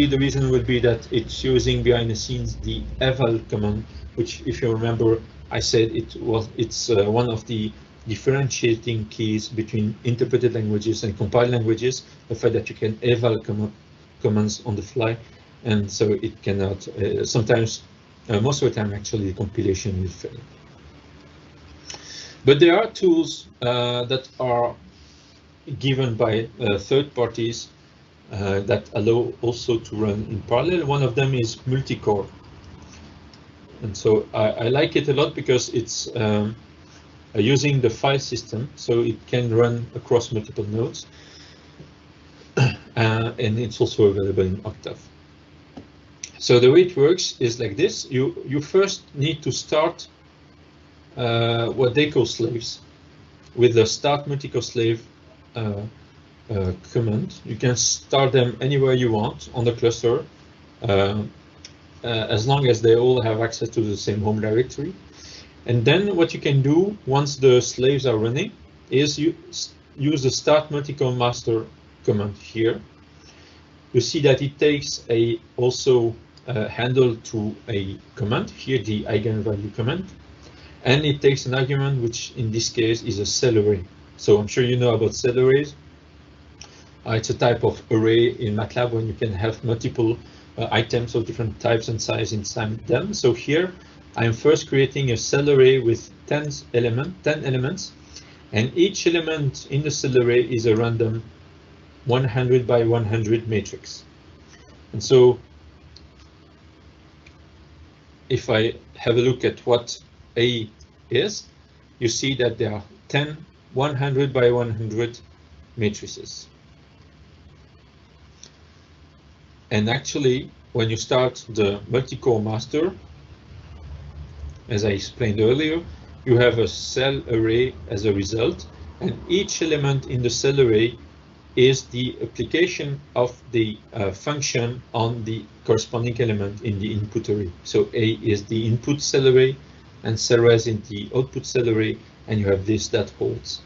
the reason will be that it's using behind the scenes the eval command, which, if you remember, I said it's one of the differentiating keys between interpreted languages and compiled languages, the fact that you can eval commands on the fly, and so it cannot, sometimes, most of the time actually the compilation will fail. But there are tools that are given by third parties that allow also to run in parallel. One of them is multicore. And so I like it a lot because it's using the file system, so it can run across multiple nodes. And it's also available in Octave. So the way it works is like this. You first need to start what they call slaves with the start multicore slave command. You can start them anywhere you want on the cluster, as long as they all have access to the same home directory. And then what you can do once the slaves are running is you use the start multicore master command here. You see that it takes a also handle to a command here, the eigenvalue command, and it takes an argument, which in this case is a cell array. So I'm sure you know about cell arrays. It's a type of array in Matlab when you can have multiple items of different types and size inside them. So here I'm first creating a cell array with 10 elements, and each element in the cell array is a random 100 by 100 matrix. And so if I have a look at what A is, you see that there are 10 100 by 100 matrices. And actually, when you start the multi-core master, as I explained earlier, you have a cell array as a result, and each element in the cell array is the application of the function on the corresponding element in the input array. So A is the input cell array, and cell res in the output cell array, and you have this that holds.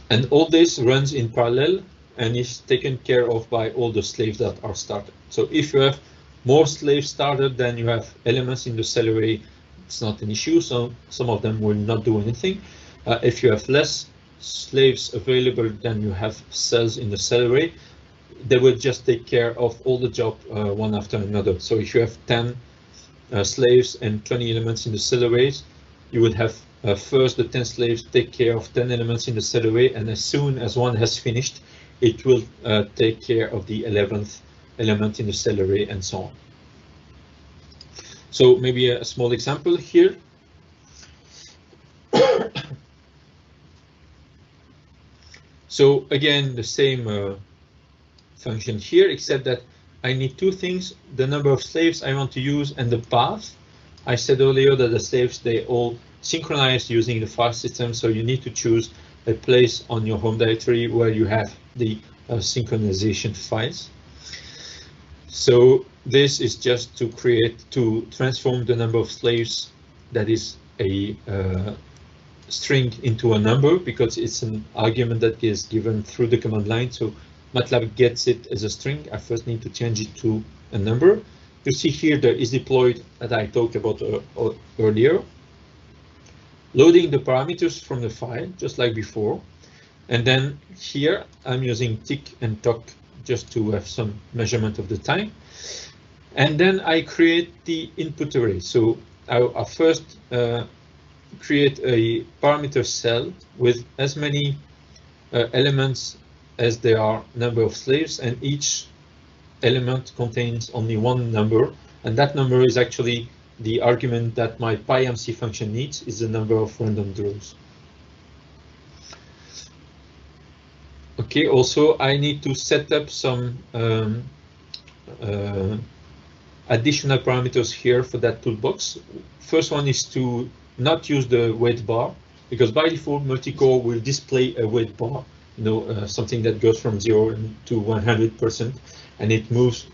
And all this runs in parallel and is taken care of by all the slaves that are started. So if you have more slaves started than you have elements in the cell array, it's not an issue, so some of them will not do anything. If you have less slaves available than you have cells in the cell array, they will just take care of all the job one after another. So if you have 10 slaves and 20 elements in the cell arrays, you would have first the 10 slaves take care of 10 elements in the cell array, and as soon as one has finished, it will take care of the 11th element in the cell array, and so on. So maybe a small example here. So again, the same function here, except that I need two things: the number of slaves I want to use and the path. I said earlier that the slaves, they all synchronize using the file system, so you need to choose a place on your home directory where you have the synchronization files. So this is just to transform the number of slaves that is a string into a number, because it's an argument that is given through the command line. So Matlab gets it as a string. I first need to change it to a number. You see here the is deployed that I talked about earlier, loading the parameters from the file just like before. And then here I'm using tick and tock just to have some measurement of the time. And then I create the input array. So I first create a parameter cell with as many elements as there are number of slaves, and each element contains only one number, and that number is actually the argument that my PyMC function needs, is the number of random draws. Okay, also I need to set up some additional parameters here for that toolbox. First one is to not use the weight bar, because by default multi-core will display a weight bar, something that goes from 0 to 100%, and it moves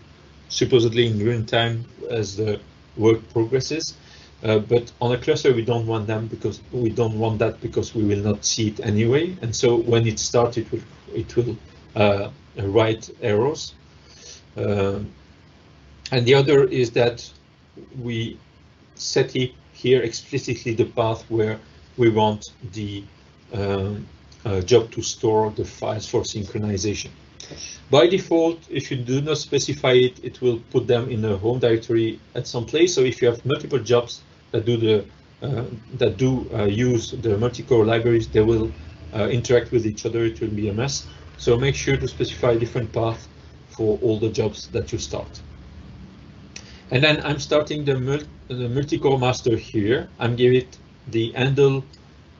supposedly in real time as the work progresses. But on a cluster, we don't want them because we will not see it anyway. And so when it starts, it will write errors. And the other is that we set here explicitly the path where we want the job to store the files for synchronization. By default, if you do not specify it, it will put them in a home directory at some place. So if you have multiple jobs that do use the multi-core libraries, they will interact with each other. It will be a mess. So make sure to specify a different path for all the jobs that you start. And then I'm starting the multi-core master here. I'm giving it the handle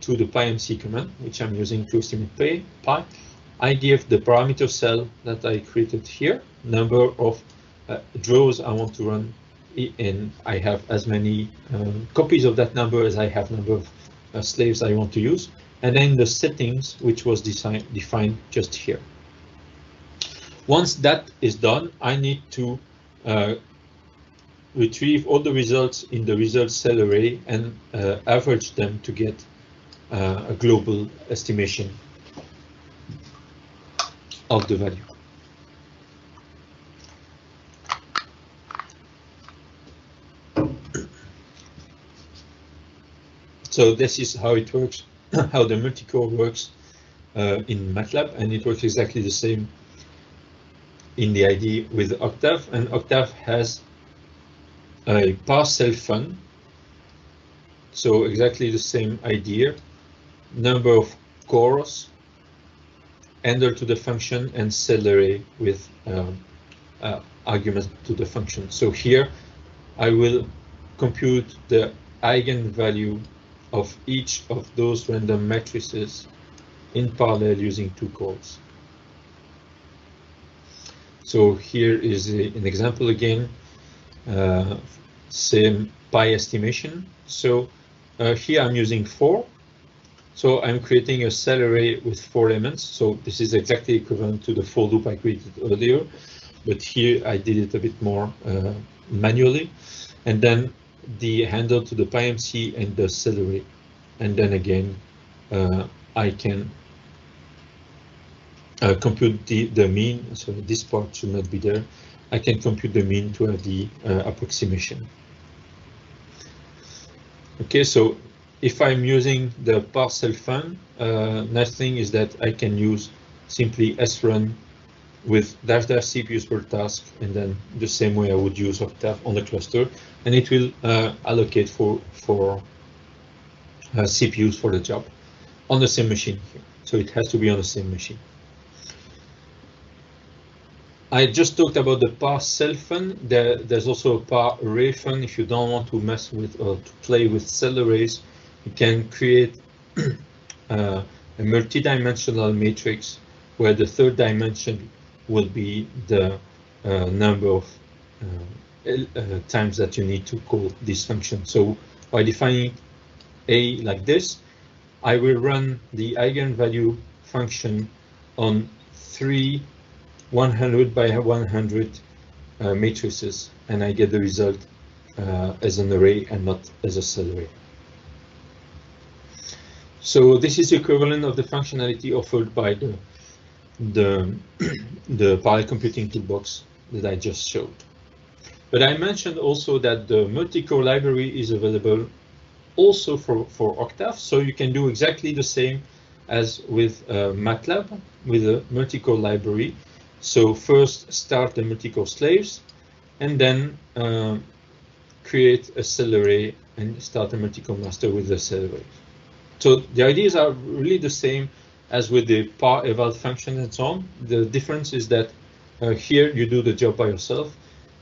to the PyMC command, which I'm using to estimate pi. I give the parameter cell that I created here, number of draws I want to run, and I have as many copies of that number as I have number of slaves I want to use. And then the settings, which was defined just here. Once that is done, I need to retrieve all the results in the results cell array and average them to get a global estimation of the value. So this is how it works, how the multi-core works in Matlab, and it works exactly the same in the IDE with Octave. And Octave has a parse cell fun, so exactly the same idea, number of cores, handle to the function, and cell array with arguments to the function. So here I will compute the eigenvalue of each of those random matrices in parallel using two cores. So here is an example again, same pi estimation. So here I'm using 4. So I'm creating a cell array with 4 elements. So this is exactly equivalent to the for loop I created earlier, but here I did it a bit more manually. And then the handle to the PyMC and the cell array. And then again, I can compute the mean. So this part should not be there. I can compute the mean to have the approximation. Okay, so if I'm using the parcel fun, nice thing is that I can use simply srun with dash CPUs per task, and then the same way I would use octave on the cluster, and it will allocate for CPUs for the job on the same machine here. So it has to be on the same machine. I just talked about the parcel fun. There's also a par array fun. If you don't want to mess with or to play with cell arrays, you can create a multi-dimensional matrix where the third dimension will be the number of times that you need to call this function. So by defining A like this, I will run the eigenvalue function on 3 100 by 100 matrices, and I get the result as an array and not as a cell array. So this is the equivalent of the functionality offered by the parallel computing toolbox that I just showed. But I mentioned also that the multi-core library is available also for Octave, so you can do exactly the same as with Matlab with a multi-core library. So first start the multi-core slaves, and then create a cell array and start a multi-core master with the cell array. So the ideas are really the same as with the par eval function and so on. The difference is that here you do the job by yourself,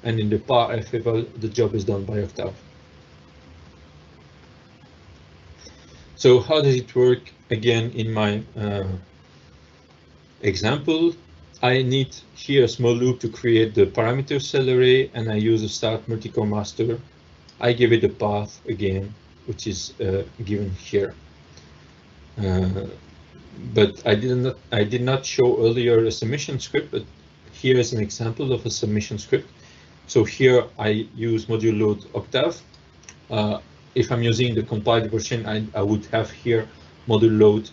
and in the par f eval the job is done by Octave. So how does it work? Again, in my example, I need here a small loop to create the parameter cell array, and I use a start multi-core master. I give it a path again, which is given here. But I did not show earlier a submission script, but here is an example of a submission script. So here I use module load octave. If I'm using the compiled version, I would have here module load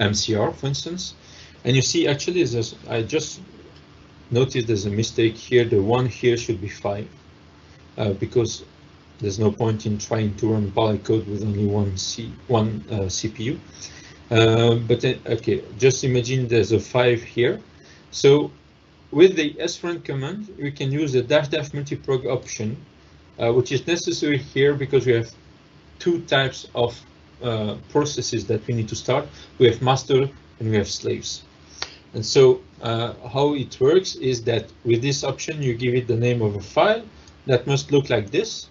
MCR, for instance. And you see, actually, I just noticed there's a mistake here. The one here should be 5, because there's no point in trying to run parallel code with only one CPU. But okay, just imagine there's a 5 here. So with the srun command, we can use the dash multiprog option, which is necessary here because we have 2 types of processes that we need to start. We have master and we have slaves. And so how it works is that with this option, you give it the name of a file that must look like this.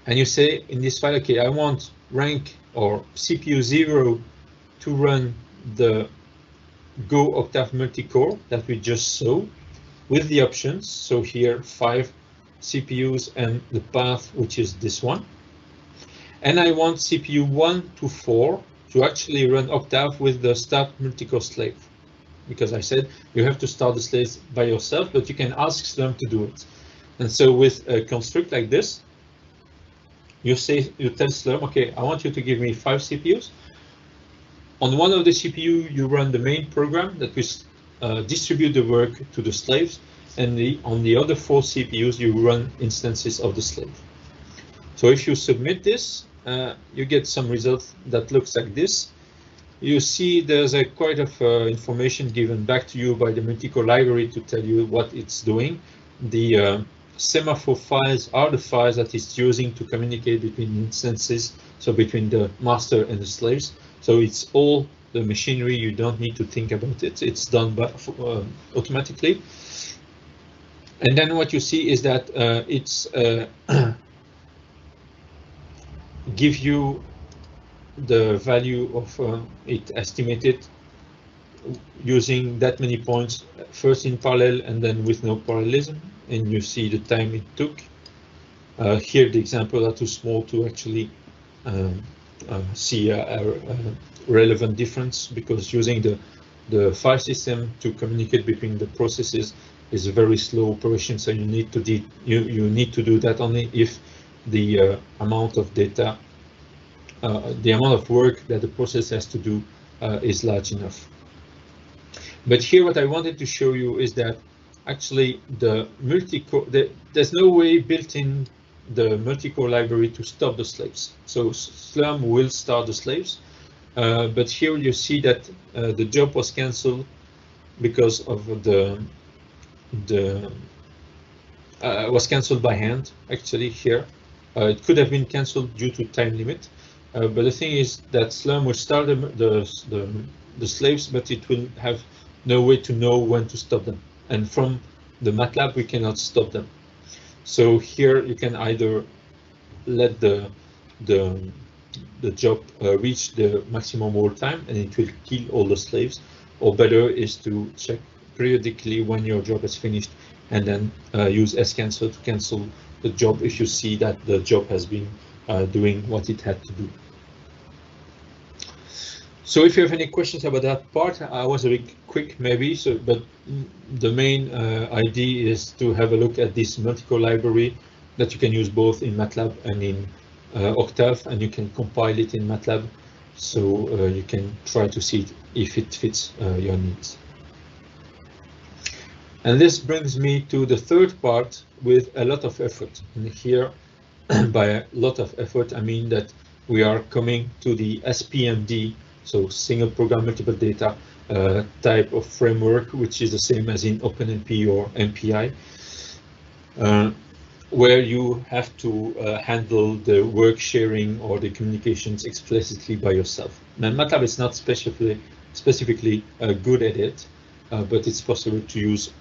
And you say in this file, okay, I want rank or CPU 0 to run the Go Octave multi-core that we just saw with the options. So here 5 CPUs and the path, which is this one. And I want CPU 1 to 4 to actually run Octave with the start multi-core slave. Because I said you have to start the slaves by yourself, but you can ask Slurm to do it. And so with a construct like this, you tell Slurm, okay, I want you to give me 5 CPUs. On one of the CPU, you run the main program that will distribute the work to the slaves, and on the other 4 CPUs, you run instances of the slave. So if you submit this, you get some results that looks like this. You see there's quite of information given back to you by the multi-core library to tell you what it's doing. The semaphore files are the files that it's using to communicate between instances, so between the master and the slaves. So it's all the machinery, you don't need to think about it. It's done automatically. And then what you see is that it's give you the value of it estimated using that many points, first in parallel and then with no parallelism, and you see the time it took. Here the examples are too small to actually see a relevant difference, because using the file system to communicate between the processes is a very slow operation. So you need to do that only if the amount of data, the amount of work that the process has to do is large enough. But here what I wanted to show you is that actually there's no way built in the multi-core library to stop the slaves. So Slurm will start the slaves, but here you see that the job was cancelled because of was cancelled by hand. Actually here it could have been cancelled due to time limit, but the thing is that Slurm will start the slaves, but it will have no way to know when to stop them, and from the Matlab we cannot stop them. So here you can either let the job reach the maximum hold time and it will kill all the slaves, or better is to check periodically when your job is finished and then use scancel to cancel the job if you see that the job has been doing what it had to do. So if you have any questions about that part, I was a bit quick maybe, but the main idea is to have a look at this multi-core library that you can use both in Matlab and in Octave, and you can compile it in Matlab, so you can try to see if it fits your needs. And this brings me to the third part with a lot of effort. And here, by a lot of effort, I mean that we are coming to the SPMD, so single program multiple data type of framework, which is the same as in OpenMP or MPI, where you have to handle the work sharing or the communications explicitly by yourself. Now, Matlab is not specifically good at it, but it's possible to use,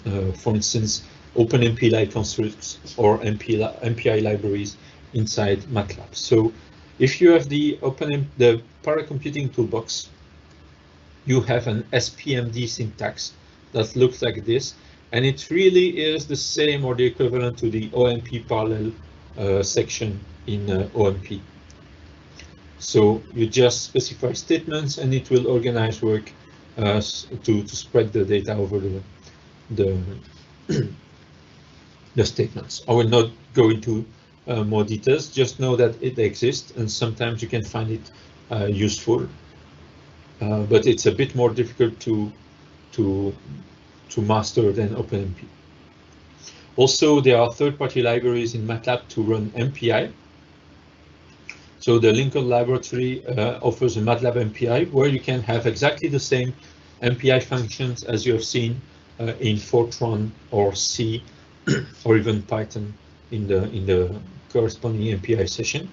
for instance, OpenMP-like constructs or MPI libraries inside Matlab. So if you have the paracomputing toolbox, you have an SPMD syntax that looks like this, and it really is the same or the equivalent to the OMP parallel section in OMP. So you just specify statements and it will organize work to spread the data over the statements. I will not go into more details, just know that it exists and sometimes you can find it useful, but it's a bit more difficult to master than OpenMP. Also, there are third-party libraries in Matlab to run MPI. So the Lincoln Laboratory offers a Matlab MPI where you can have exactly the same MPI functions as you have seen in Fortran or C or even Python in the corresponding MPI session.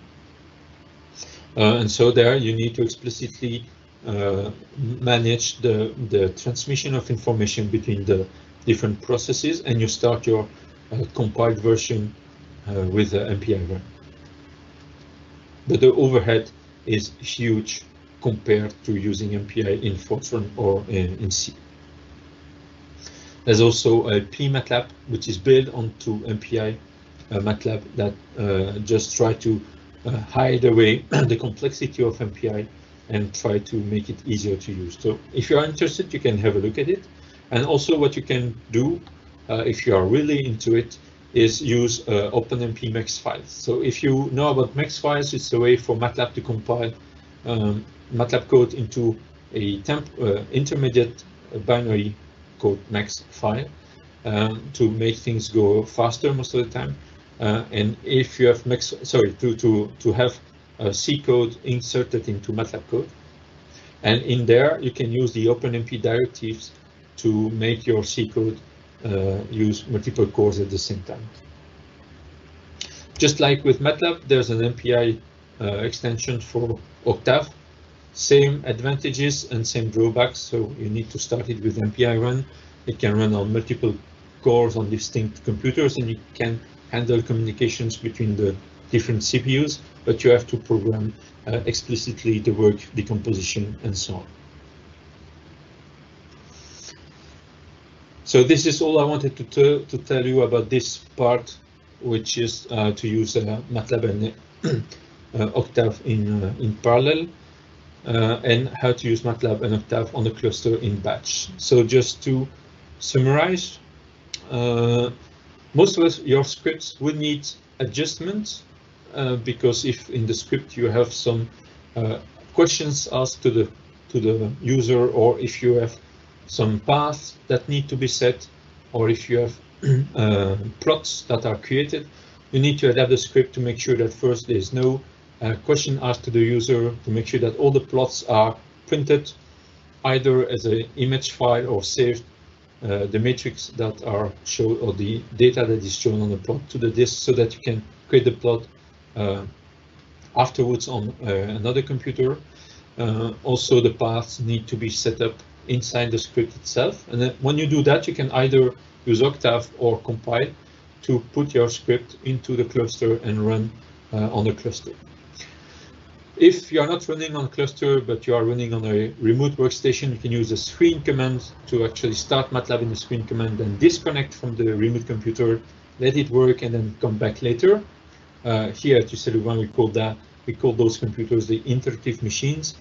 And so there you need to explicitly manage the transmission of information between the different processes, and you start your compiled version with the MPI run. But the overhead is huge compared to using MPI in Fortran or in C. There's also a pMatlab, which is built onto MPI Matlab that just try to hide away the complexity of MPI and try to make it easier to use. So if you are interested, you can have a look at it. And also what you can do, if you are really into it, is use OpenMP Mex files. So if you know about Mex files, it's a way for Matlab to compile Matlab code into a intermediate binary code Mex file to make things go faster most of the time. And if you have to have C code inserted into Matlab code, and in there you can use the OpenMP directives to make your C code use multiple cores at the same time. Just like with Matlab, there's an MPI extension for Octave. Same advantages and same drawbacks. So you need to start it with MPI run. It can run on multiple cores on distinct computers, and you can handle communications between the different CPUs. but you have to program explicitly the work decomposition and so on. So this is all I wanted to tell you about this part, which is to use Matlab and Octave in parallel, and how to use Matlab and Octave on the cluster in batch. So just to summarize, most of your scripts will need adjustments because if in the script you have some questions asked to the user, or if you have some paths that need to be set, or if you have plots that are created, you need to adapt the script to make sure that first there is no question asked to the user, to make sure that all the plots are printed either as an image file or saved the matrix that are shown, or the data that is shown on the plot, to the disk, so that you can create the plot afterwards on another computer. Also, the paths need to be set up inside the script itself, and then when you do that, you can either use Octave or compile to put your script into the cluster and run on the cluster. If you are not running on cluster, but you are running on a remote workstation, you can use the screen command to actually start Matlab in the screen command, then disconnect from the remote computer, let it work, and then come back later. Here at UCL Louvain, we call those computers the interactive machines.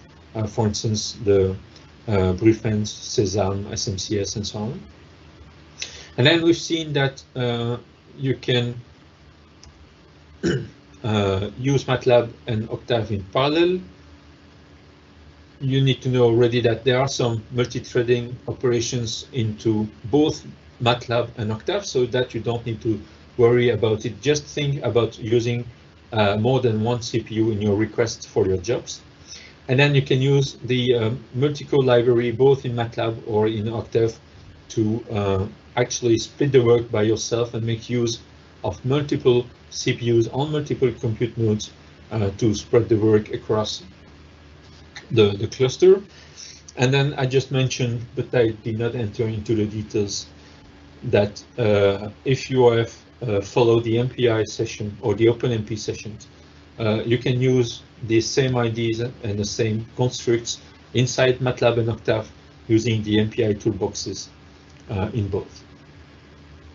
For instance, the Brufens, Sesam, SMCS, and so on. And then we've seen that you can use Matlab and Octave in parallel. You need to know already that there are some multi-threading operations into both Matlab and Octave, so that you don't need to worry about it. Just think about using more than one CPU in your request for your jobs. And then you can use the multi-code library both in Matlab or in Octave to actually split the work by yourself and make use of multiple CPUs on multiple compute nodes to spread the work across the cluster. And then I just mentioned, but I did not enter into the details, that if you have followed the MPI session or the OpenMP sessions, you can use the same IDs and the same constructs inside Matlab and Octave using the MPI toolboxes in both.